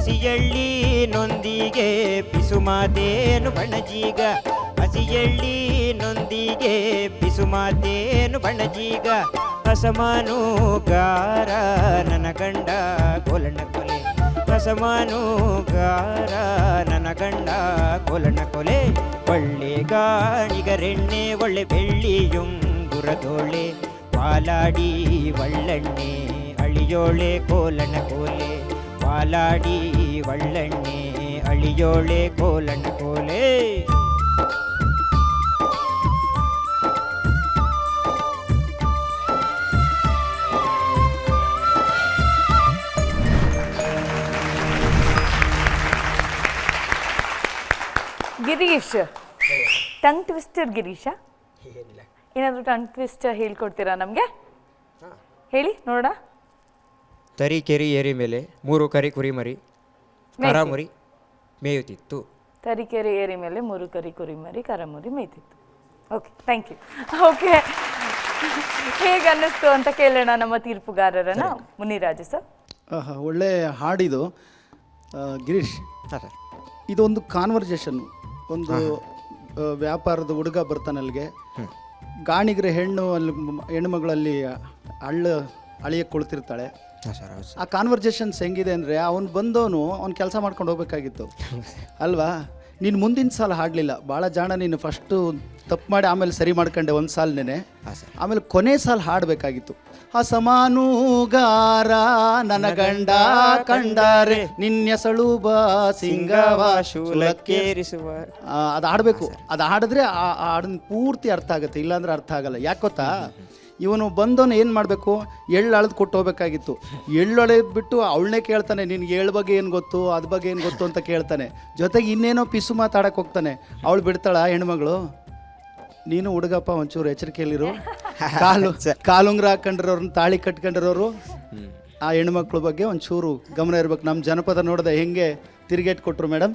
ಹಸಿಯಳ್ಳಿನೊಂದಿಗೆ ಬಿಸುಮಾತೇನು ಬಣಜೀಗ ಹಸಿಯಳ್ಳಿನೊಂದಿಗೆ ಬಿಸುಮಾತೇನು ಬಣಜೀಗ ಅಸಮಾನುಗಾರ ನನ್ನ ಗಂಡ ಗೋಲಣ್ಣ ಕೊಲೆ ಅಸಮಾನುಗಾರ ನನ್ನ ಗಂಡ ಗೋಲಣ್ಣ ಕೊಲೆ ಒಳ್ಳೆ ಗಾಣಿಗರೆಣ್ಣೆ ಒಳ್ಳೆ ಬೆಳ್ಳಿಯುಂಗುರದೋಳೆ ಪಾಲಾಡಿ ಒಳ್ಳೆಣ್ಣೆ ಅಳಿಯೋಳೆ ಕೋಲಣ್ಣ ಕೋಲೆ ಪಾಲಾಡಿ ಒಳ್ಳೆಣ್ಣೆ ಅಳಿಯೋಳೆ ಕೋಲಣ್ಣ ಕೋಲೆ. ಗಿರೀಶ್, ಟಂಗ್ ಟ್ವಿಸ್ಟರ್ ಗಿರೀಶ, ಏನಾದರೂ ಟಂಗ್ ಟ್ವಿಸ್ಟರ್ ಹೇಳ್ಕೊಡ್ತೀರಾ ನಮಗೆ? ಹೇಳಿ ನೋಡ. ತರೀಕೆರೆ ಏರಿ ಮೇಲೆ 3 ಕರಿ ಕುರಿಮರಿ ಕರಾಮುರಿ ಮೇಯುತ್ತಿತ್ತು. ತರೀಕೆರೆ ಏರಿ ಮೇಲೆ 3 ಕರಿ ಕುರಿಮರಿ ಕರಾಮುರಿ ಮೇಯ್ತಿತ್ತು. Okay, thank you. ಓಕೆ, ಹೇಗೆ ಅನ್ನಿಸ್ತು ಅಂತ ಕೇಳೋಣ ನಮ್ಮ ತೀರ್ಪುಗಾರರನ್ನ. ಮುನಿರಾಜು ಸರ್. ಒಳ್ಳೆ ಹಾಡಿದು. ಗಿರೀಶ್, ಇದೊಂದು ಕಾನ್ವರ್ಜೇಷನ್. ಒಂದು ವ್ಯಾಪಾರದ ಹುಡುಗ ಬರ್ತಾನೆ ಅಲ್ಲಿಗೆ, ಗಾಣಿಗರ ಹೆಣ್ಣು ಅಲ್ಲಿ ಹೆಣ್ಣುಮಗಳಲ್ಲಿ ಅಳಿಯಕ್ಕೆ ಕುಳಿತಿರ್ತಾಳೆ. ಆ ಕಾನ್ವರ್ಜೇಷನ್ಸ್ ಹೆಂಗಿದೆ ಅಂದರೆ, ಅವ್ನು ಬಂದವನು ಅವ್ನು ಕೆಲಸ ಮಾಡ್ಕೊಂಡು ಹೋಗ್ಬೇಕಾಗಿತ್ತು ಅಲ್ವಾ? ನೀನು ಮುಂದಿನ ಸಾಲ ಹಾಡಲಿಲ್ಲ, ಭಾಳ ಜಾಣ ನೀನು. ಫಸ್ಟು ತಪ್ಪು ಮಾಡಿ ಆಮೇಲೆ ಸರಿ ಮಾಡ್ಕೊಂಡೆ ಒಂದು ಸಾಲನೇ, ಆಮೇಲೆ ಕೊನೆ ಸಾಲ ಹಾಡಬೇಕಾಗಿತ್ತು. ಅಸಮಾನುಗಾರ ನನ್ನ ಗಂಡ ಕಂಡಾರೆ ನಿನ್ನೆಸಳು ಬಾ ಸಿಂಗವ ಶೂಲಕ್ಕೇರಿಸುವ. ಅದು ಹಾಡಬೇಕು. ಅದು ಹಾಡಿದ್ರೆ ಆ ಹಾಡಿನ ಪೂರ್ತಿ ಅರ್ಥ ಆಗುತ್ತೆ, ಇಲ್ಲಾಂದ್ರೆ ಅರ್ಥ ಆಗಲ್ಲ. ಯಾಕೆ ಗೊತ್ತಾ? ಇವನು ಬಂದವನು ಏನು ಮಾಡಬೇಕು, ಎಳ್ಳು ಅಳೆದು ಕೊಟ್ಟು ಹೋಗ್ಬೇಕಾಗಿತ್ತು. ಎಳ್ಳು ಅಳೆದ್ಬಿಟ್ಟು ಅವಳನ್ನೇ ಕೇಳ್ತಾನೆ, ನಿನ್ಗೆ ಎಳ್ಳು ಬಗ್ಗೆ ಏನು ಗೊತ್ತು, ಅದ್ರ ಬಗ್ಗೆ ಏನು ಗೊತ್ತು ಅಂತ ಕೇಳ್ತಾನೆ. ಜೊತೆಗೆ ಇನ್ನೇನೋ ಪಿಸು ಮಾತಾಡಕ್ಕೆ ಹೋಗ್ತಾನೆ. ಅವಳು ಬಿಡ್ತಾಳ ಹೆಣ್ಮಗಳು? ನೀನು ಹುಡುಗಪ್ಪ ಒಂಚೂರು ಎಚ್ಚರಿಕೆಯಲ್ಲಿರು. ಕಾಲುಂಗ್ರ ಹಾಕೊಂಡಿರೋರನ್ನ, ತಾಳಿ ಕಟ್ಕೊಂಡಿರೋರು, ಆ ಹೆಣ್ಮಕ್ಳ ಬಗ್ಗೆ ಒಂಚೂರು ಗಮನ ಇರ್ಬೇಕು. ನಮ್ಮ ಜನಪದ ನೋಡಿದೆ ಹೆಂಗೆ ತಿರುಗೇಟ್ ಕೊಟ್ಟರು ಮೇಡಮ್.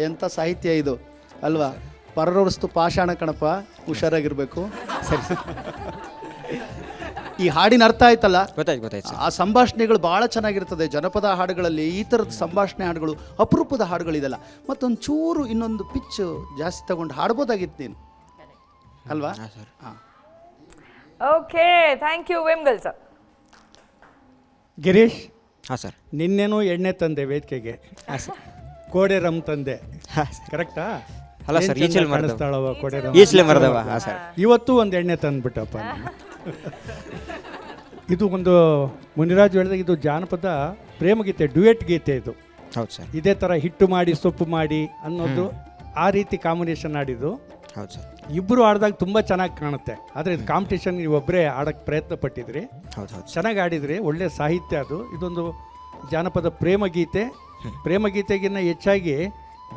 ಎಂಥ ಸಾಹಿತ್ಯ ಇದು ಅಲ್ವಾ? ಪರರವಸ್ತು ಪಾಷಾಣ ಕಣಪ್ಪ, ಹುಷಾರಾಗಿರ್ಬೇಕು. ಸರಿ, ಈ ಹಾಡಿನ ಅರ್ಥ ಆಯ್ತಲ್ಲ? ಗೊತ್ತಾಯ್ತು. ಆ ಸಂಭಾಷಣೆಗಳು ಭಾಳ ಚೆನ್ನಾಗಿರ್ತದೆ ಜನಪದ ಹಾಡುಗಳಲ್ಲಿ. ಈ ಥರದ ಸಂಭಾಷಣೆ ಹಾಡುಗಳು ಅಪರೂಪದ ಹಾಡುಗಳಿದೆಲ್ಲ. ಮತ್ತೊಂದು ಚೂರು ಇನ್ನೊಂದು ಪಿಚ್ ಜಾಸ್ತಿ ತಗೊಂಡು ಹಾಡ್ಬೋದಾಗಿತ್ತು ನೀನು ಅಲ್ವಾ? ಹಾಂ, okay, thank you. Vengal sir. Girish, ಹಾಂ ಸರ್. ನಿನ್ನೇನು ಎಣ್ಣೆ ತಂದೆ ವೇದಿಕೆಗೆ, ಕೋಡೆ ರಮ್ ತಂದೆ, ಕರೆಕ್ಟಾ? ಅಲ್ಲ ಸರ್, ಈಚಲ್ ಮಾಡಿಸ್ತಾಳವ ಕೋಡೆ ರಮ್. ಈಚಲೆ ಮರದವ. ಹಾಂ ಸರ್. ಇವತ್ತು ಒಂದು ಎಣ್ಣೆ ತಂದುಬಿಟ್ಟಪ್ಪ. ಇದು ಒಂದು ಮುನಿರಾಜು ಹೇಳಿದಾಗ ಇದು ಜಾನಪದ ಪ್ರೇಮಗೀತೆ, ಡ್ಯುಯೆಟ್ ಗೀತೆ ಇದು. ಹೌದು ಸರ್. ಇದೇ ಥರ ಹಿಟ್ಟು ಮಾಡಿ ಸೊಪ್ಪು ಮಾಡಿ ಅನ್ನೋದು ಆ ರೀತಿ ಕಾಂಬಿನೇಷನ್ ಆಡಿದ್ದು. ಹೌದು ಸರ್. ಇಬ್ಬರು ಆಡಿದಾಗ ತುಂಬ ಚೆನ್ನಾಗಿ ಕಾಣುತ್ತೆ. ಆದರೆ ಇದು ಕಾಂಪಿಟೇಷನ್ ನೀವೊಬ್ಬರೇ ಆಡೋಕ್ಕೆ ಪ್ರಯತ್ನ ಪಟ್ಟಿದ್ರಿ, ಚೆನ್ನಾಗಿ ಆಡಿದ್ರಿ, ಒಳ್ಳೆಯ ಸಾಹಿತ್ಯ ಅದು. ಇದೊಂದು ಜಾನಪದ ಪ್ರೇಮಗೀತೆ. ಪ್ರೇಮಗೀತೆಗಿನ್ನ ಹೆಚ್ಚಾಗಿ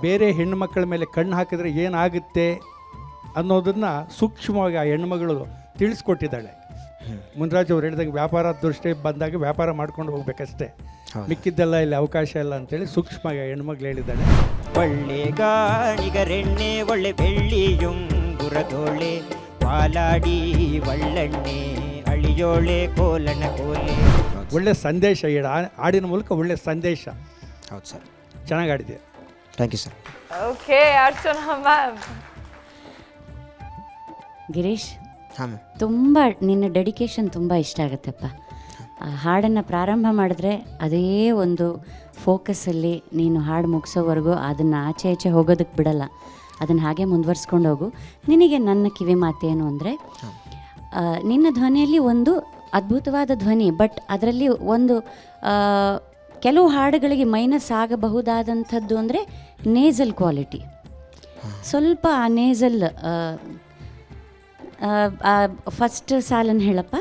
ಬೇರೆ ಹೆಣ್ಣುಮಕ್ಕಳ ಮೇಲೆ ಕಣ್ಣು ಹಾಕಿದ್ರೆ ಏನಾಗುತ್ತೆ ಅನ್ನೋದನ್ನು ಸೂಕ್ಷ್ಮವಾಗಿ ಆ ಹೆಣ್ಣುಮಗಳು ತಿಳಿಸ್ಕೊಟ್ಟಿದ್ದಾಳೆ. ಮುನ್ರಾಜ್ ಅವ್ರು ಹೇಳಿದಂಗೆ ವ್ಯಾಪಾರ ದೃಷ್ಟಿ ಬಂದಾಗ ವ್ಯಾಪಾರ ಮಾಡ್ಕೊಂಡು ಹೋಗ್ಬೇಕಷ್ಟೇ, ಮಿಕ್ಕಿದ್ದೆಲ್ಲ ಇಲ್ಲಿ ಅವಕಾಶ ಇಲ್ಲ ಅಂತೇಳಿ ಸೂಕ್ಷ್ಮವಾಗಿ ಆ ಹೆಣ್ಮಗಳು ಹೇಳಿದ್ದಾಳೆ. ಒಳ್ಳೆ ಗಾಣಿಗರೆಣ್ಣೆ ಒಳ್ಳೆ ಬೆಳ್ಳಿಯುಂಗುರದೋಳೆ ಪಾಲಾಡಿ ಒಳ್ಳೆಣ್ಣೆ ಅಳಿಯೋಳೆ ಕೋಲಣ್ಣ ಕೋಲೆ. ಒಳ್ಳೆ ಸಂದೇಶ, ಹಾಡಿನ ಮೂಲಕ ಒಳ್ಳೆ ಸಂದೇಶ. ಹೌದು ಸರ್, ಚೆನ್ನಾಗಿ ಆಡಿದೆ. Thank you sir. Okay, Archana ma'am. Girish, ಹಾಂ, ತುಂಬ ನಿನ್ನ ಡೆಡಿಕೇಶನ್ ತುಂಬ ಇಷ್ಟ ಆಗುತ್ತಪ್ಪ. ಆ ಹಾಡನ್ನು ಪ್ರಾರಂಭ ಮಾಡಿದ್ರೆ ಅದೇ ಒಂದು ಫೋಕಸ್ಸಲ್ಲಿ ನೀನು ಹಾಡು ಮುಗಿಸೋವರೆಗೂ ಅದನ್ನು ಆಚೆ ಈಚೆ ಹೋಗೋದಕ್ಕೆ ಬಿಡಲ್ಲ, ಅದನ್ನು ಹಾಗೆ ಮುಂದುವರ್ಸ್ಕೊಂಡು ಹೋಗು. ನಿನಗೆ ನನ್ನ ಕಿವಿ ಮಾತೇನು ಅಂದರೆ, ನಿನ್ನ ಧ್ವನಿಯಲ್ಲಿ ಒಂದು ಅದ್ಭುತವಾದ ಧ್ವನಿ, ಬಟ್ ಅದರಲ್ಲಿ ಒಂದು ಕೆಲವು ಹಾಡುಗಳಿಗೆ ಮೈನಸ್ ಆಗಬಹುದಾದಂಥದ್ದು ಅಂದರೆ ನೇಸಲ್ ಕ್ವಾಲಿಟಿ. ಸ್ವಲ್ಪ ಆ ನೇಸಲ್ ಫಸ್ಟ್ ಸಾಲನ್ನು ಹೇಳಪ್ಪ.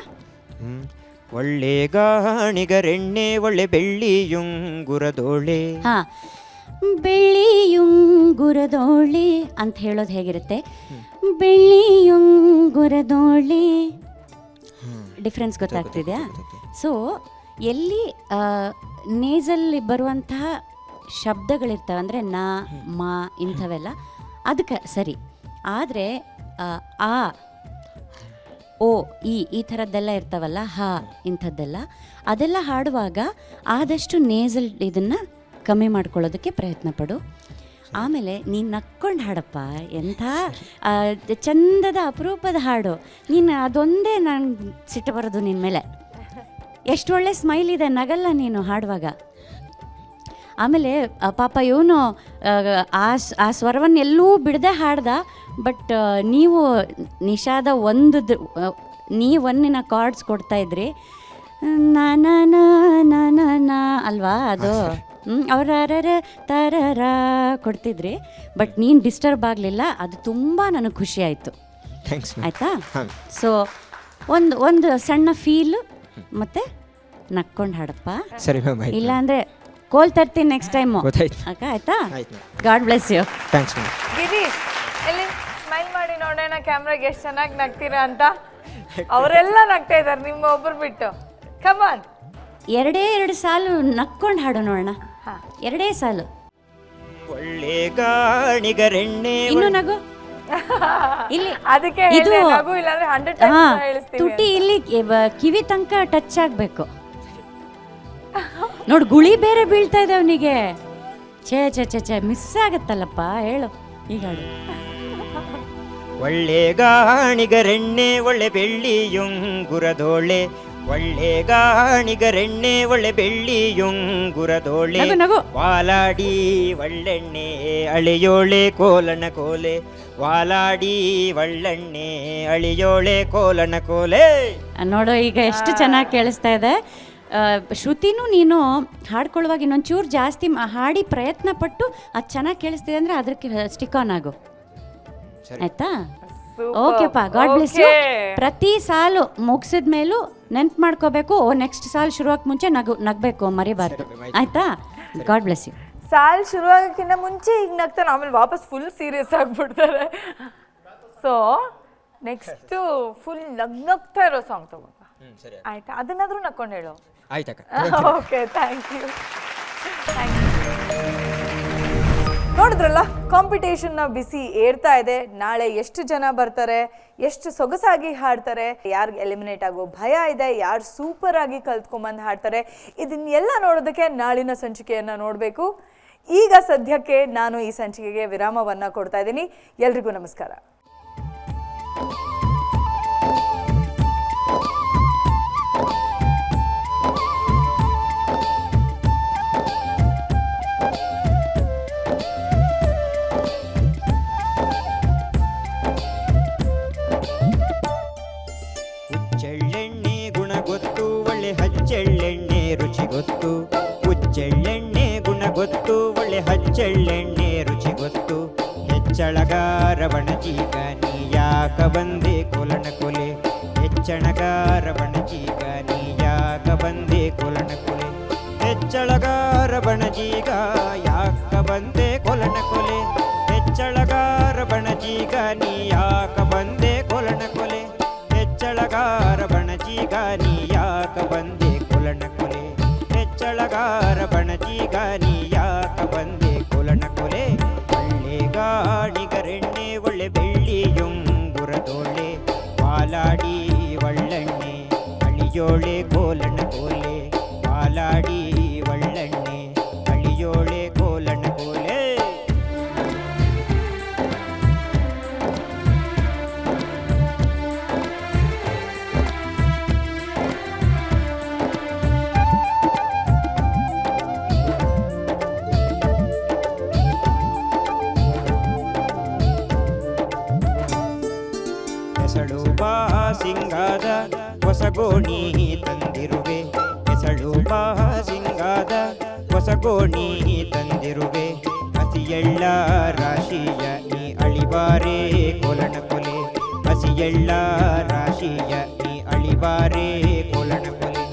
ಒಳ್ಳೆ ಗಾಣಿಗರೆಣ್ಣೆ ಒಳ್ಳೆ ಬೆಳ್ಳಿಯುಂಗುರದೋಳೆ. ಹಾಂ, ಬೆಳ್ಳಿಯುಂಗುರದೋಳೆ ಅಂತ ಹೇಳೋದು ಹೇಗಿರುತ್ತೆ? ಬೆಳ್ಳಿಯುಂಗುರದೋಳೆ. ಡಿಫ್ರೆನ್ಸ್ ಗೊತ್ತಾಗ್ತಿದೆಯಾ? ಸೊ ಎಲ್ಲಿ ನೇಸಲ್ಲಿ ಬರುವಂತಹ ಶಬ್ದಗಳಿರ್ತವೆ ಅಂದರೆ ನಾ, ಮಾ ಇಂಥವೆಲ್ಲ ಅದಕ್ಕೆ ಸರಿ. ಆದರೆ ಆ, ಓ, ಈ ಥರದ್ದೆಲ್ಲ ಇರ್ತಾವಲ್ಲ, ಹಾ ಇಂಥದ್ದೆಲ್ಲ, ಅದೆಲ್ಲ ಹಾಡುವಾಗ ಆದಷ್ಟು ನೇಸಲ್ ಇದನ್ನು ಕಮ್ಮಿ ಮಾಡ್ಕೊಳ್ಳೋದಕ್ಕೆ ಪ್ರಯತ್ನ ಪಡು. ಆಮೇಲೆ ನೀನು ನಕ್ಕೊಂಡು ಹಾಡಪ್ಪ, ಎಂಥ ಚಂದದ ಅಪರೂಪದ ಹಾಡು ನೀನು. ಅದೊಂದೇ ನಂಗೆ ಸಿಟ್ಟು ಬರೋದು ನಿನ್ನ ಮೇಲೆ. ಎಷ್ಟು ಒಳ್ಳೆ ಸ್ಮೈಲ್ ಇದೆ, ನಗಲ್ಲ ನೀನು ಹಾಡುವಾಗ. ಆಮೇಲೆ ಪಾಪ ಇವನು ಆ ಸ್ವರವನ್ನು ಎಲ್ಲೂ ಬಿಡದೆ ಹಾಡ್ದ. ಬಟ್ ನೀವು ನಿಷಾದ ನೀವೊಂದಿನ ಕಾರ್ಡ್ಸ್ ಕೊಡ್ತಾಯಿದ್ರಿ, ನಾ ಅಲ್ವಾ ಅದು, ಅವರ ತರರ ಕೊಡ್ತಿದ್ರಿ. ಬಟ್ ನೀನು ಡಿಸ್ಟರ್ಬ್ ಆಗಲಿಲ್ಲ, ಅದು ತುಂಬ ನನಗೆ ಖುಷಿ ಆಯಿತು. ಥ್ಯಾಂಕ್ಸ್ ಆಯಿತಾ? ಸೊ ಒಂದು ಸಣ್ಣ ಫೀಲು ಮತ್ತು ನಕ್ಕೊಂಡು ಹಾಡಪ್ಪ. ಸರಿ ಮ್ಯಾಮ್, ಆಯ್ತು. ಇಲ್ಲ ಅಂದರೆ ಕೋಲ್ ತರ್ತೀನಿ ನೆಕ್ಸ್ಟ್ ಟೈಮು. ಗೊತ್ತಾಯ್ತು. ಅಕ್ಕ ಆಯಿತಾ? ಆಯ್ತು. God bless you. Thanks ma'am. Girish ಎಲ್ಲಿ ಸ್ಮೈಲ್ ಮಾಡಿ ನೋಡೋಣ ಕ್ಯಾಮ್ರಾಗೆ ಎಷ್ಟು ಚೆನ್ನಾಗಿ ನಗ್ತೀರಾ ಅಂತ. ಅವರೆಲ್ಲ ನಗ್ತಾ ಇದ್ದಾರೆ ನಿಮ್ಮ ಒಬ್ಬರು ಬಿಟ್ಟು. ಕಮಾನ್, ಎರಡು ಸಾಲು ನಕ್ಕೊಂಡು ಹಾಡು ನೋಡೋಣ. ಎರಡೇ ಸಾಲು. ಒಳ್ಳೆ ಗಾಣಿಗರೆಣ್ಣೆ ಇನ್ನು ನಗು ಇಲ್ಲಿ. ಅದಕ್ಕೆ ಇದು ನಗು ಇಲ್ಲ ಅಂದ್ರೆ 100 ಟೈಮ್ಸ್ ಹೇಳಿಸ್ತೀವಿ. ತುಟಿ ಇಲ್ಲಿ ಕಿವಿ ತನಕ ಟಚ್ ಆಗಬೇಕು. ನೋಡು, ಗುಳಿ ಬೇರೆ ಬೀಳ್ತಾ ಇದೆ ಅವನಿಗೆ. ಛೇ ಮಿಸ್ ಆಗತ್ತಲ್ಲಪ್ಪ. ಹೇಳು ಈಗ ಹಾಡು. ಒಳ್ಳೆ ಗಾಣಿಗರೆಣ್ಣೆ ಒಳ್ಳೆ ಬೆಳ್ಳಿಯುಂಗುರದೋಳೆ, ಒಳ್ಳೆ ಗಾಣಿಗರೆಣ್ಣೆ ಒಳ್ಳೆ ಬೆಳ್ಳಿಯುಂಗುರದೋಳೆ, ನಗು ನಗು. ವಾಲಾಡಿ ಒಳ್ಳೆಣ್ಣೆ ಅಳಿಯೋಳೆ ಕೋಲನ ಕೋಲೆ, ವಾಲಾಡಿ ಒಳ್ಳೆಣ್ಣೆ ಅಳಿಯೋಳೆ ಕೋಲನ ಕೋಲೆ. ನೋಡು ಈಗ ಎಷ್ಟು ಚೆನ್ನಾಗಿ ಕೇಳಿಸ್ತಾ ಇದೆ. ಶ್ರುತಿನೂ ನೀನು ಹಾಡ್ಕೊಳ್ಳುವಾಗ ಇನ್ನೊಂಚೂರು ಜಾಸ್ತಿ ಹಾಡಿ ಪ್ರಯತ್ನ ಪಟ್ಟು ಅದು ಚೆನ್ನಾಗಿ ಕೇಳಿಸ್ತಿದೆ ಅಂದರೆ ಅದಕ್ಕೆ ಸ್ಟಿಕ್ ಆನ್ ಆಗು. ಆಯ್ತಾ? ಓಕೆಪ್ಪ, ಗಾಡ್ ಬ್ಲೆಸ್ ಯು. ಪ್ರತಿ ಸಾಲು ಮುಗಿಸಿದ ಮೇಲೂ ನೆನ್ಪು ಮಾಡ್ಕೋಬೇಕು, ನೆಕ್ಸ್ಟ್ ಸಾಲು ಶುರುವಾಗಕ್ಕೆ ಮುಂಚೆ ನಗಬೇಕು, ಮರಿಬಾರ್ದು. ಆಯ್ತಾ? God bless you. ಸಾಲ್ ಶುರುವಾಗಕ್ಕಿಂತ ಮುಂಚೆ ಈಗ ನಗ್ತಾನೆ, ಆಮೇಲೆ ವಾಪಸ್ ಫುಲ್ ಸೀರಿಯಸ್ ಆಗಿಬಿಡ್ತಾರೆ. ಸೊ ನೆಕ್ಸ್ಟು ಫುಲ್ ನಗ್ನಗ್ತಾ ಇರೋ ಸಾಂಗ್ ತಗೋ. ಆಯ್ತಾ? ಅದನ್ನಾದ್ರೂ ನಕ್ಕೊಂಡು ಹೇಳು. ಆಯ್ತಕ್ಕ. Okay, thank you. ನೋಡಿದ್ರಲ್ಲ, ಕಾಂಪಿಟೇಷನ್ನ ಬಿಸಿ ಏರ್ತಾ ಇದೆ. ನಾಳೆ ಎಷ್ಟು ಜನ ಬರ್ತಾರೆ, ಎಷ್ಟು ಸೊಗಸಾಗಿ ಹಾಡ್ತಾರೆ, ಯಾರಿಗೆ ಎಲಿಮಿನೇಟ್ ಆಗೋ ಭಯ ಇದೆ, ಯಾರು ಸೂಪರ್ ಆಗಿ ಕಲ್ತ್ಕೊಂಬಂದು ಹಾಡ್ತಾರೆ, ಇದನ್ನೆಲ್ಲ ನೋಡೋದಕ್ಕೆ ನಾಳಿನ ಸಂಚಿಕೆಯನ್ನು ನೋಡಬೇಕು. ಈಗ ಸದ್ಯಕ್ಕೆ ನಾನು ಈ ಸಂಚಿಕೆಗೆ ವಿರಾಮವನ್ನು ಕೊಡ್ತಾ ಇದ್ದೀನಿ. ಎಲ್ರಿಗೂ ನಮಸ್ಕಾರ. ಹುಚ್ಚೆಳ್ಳೆಣ್ಣೆ ಗುಣ ಗೊತ್ತು, ಒಳ್ಳೆ ಹಚ್ಚೆಳ್ಳೆಣ್ಣೆ ರುಚಿ ಗೊತ್ತು, ಹುಚ್ಚೆಳ್ಳೆಣ್ಣೆ ಗುಣ ಗೊತ್ತು, ಒಳ್ಳೆ ಹಚ್ಚೆಳ್ಳೆಣ್ಣೆ ರುಚಿ ಗೊತ್ತು. ಹೆಚ್ಚಳಗಾರ ಬಣಜೀಗ ನೀ ಯಾಕ ಬಂದೆ ಕೋಲನ ಕೊಲೆ, ಹೆಚ್ಚಣಗಾರ ಬಣಜೀಗ ನೀ ಯಾಕ ಬಂದೆ ಕೋಲನ ಕೊಲೆ, ಹೆಚ್ಚಳಗಾರ ಬಣಜೀಗ ಯಾಕ ಬಂದೆ ಕೋಲನ ಕೊಲೆ, ಹೆಚ್ಚಳಗಾರ ಬಣಜೀಗ ನೀ ಯಾಕ ಬಂದೆ ಕೋಲನ ಕೊಲೆ, ಹೆಚ್ಚಳಗಾರ ಬಣಜೀಗ ನೀ ಯಾಕ ಬಂದೆ ಕೋಲನ ಕೊಲೆ, ಹೆಚ್ಚಳಗಾರ ಬಣಜೀಗ ನೀ ಯಾಕ ಬಂದೆ ಕೋಲನ ಕೊಲೆ. ಒಳ್ಳೆ ಗಾಣಿಗರೆಣ್ಣೆ ಒಳ್ಳೆ ಬೆಳ್ಳಿಯುಂಗುರದೋಳೆ, ವಾಲಾಡಿ ಒಳ್ಳೆಣ್ಣೆ ಅಳಿಯೋಳೆ ಕೋಲನ ಕೋಲೆ, ವಾಲಾಡಿ ಒಳ್ಳೆಣ್ಣೆ ಅಳಿಯೋಳೆ ಕೋಲನ ಕೋಲೆ. ಹೆಸಳು ಬಾ ಸಿಂಗಾದ ಹೊಸಗೋಣಿ ತಂದಿರುವೆ, ಹೆಸಳು ಬಾ ಸಿಂಗಾದ ಹೊಸಗೋಣಿ ತಂದಿರುವೆ, ಹಸಿಯಳ್ಳ ರಾಶಿಯ ನೀ ಅಳಿಬಾರೆ ಕೋಲನ ಕೊಲೆ, ಹಸಿಯಳ್ಳ ರಾಶಿಯ ನೀ ಅಳಿಬಾರೆ ಕೋಲನ ಕೊಲೆ,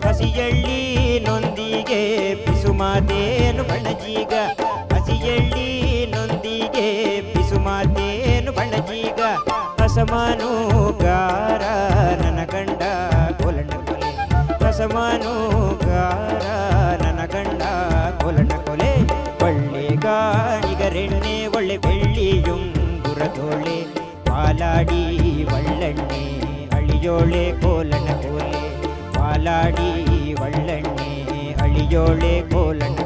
ಹಸಿಯಳ್ಳಿನೊಂದಿಗೆ ಪಿಸುಮಾತೇನು ಬಣಜೀಗ, ಹಸಿಯಳ್ಳಿನೊಂದಿಗೆ ಪಿಸುಮಾತೇನು ಬಣಜೀಗ, ಹಸಮಾನುಗಾರ ನನ್ನ ಗಂಡ ಕೋಲನ ಕೊಲೆ, ಹಸಮಾನುಗಾರ ನನ್ನ ಗಂಡ ಕೋಲನ ಕೊಲೆ. ಒಳ್ಳೆ ಗಾಣಿಗರೆಣ್ಣೆ ಒಳ್ಳೆ ಬೆಳ್ಳಿಯುಂಗುರದೋಳೆ, ವಾಲಾಡಿ ಒಳ್ಳೆಣ್ಣೆ ಅಳಿಯೋಳೆ ಕೋಲನ ಕೋಲೆ, ವಾಲಾಡಿ ಒಳ್ಳೆಣ್ಣೆ ಅಳಿಯೋಳೆ ಕೋಲನ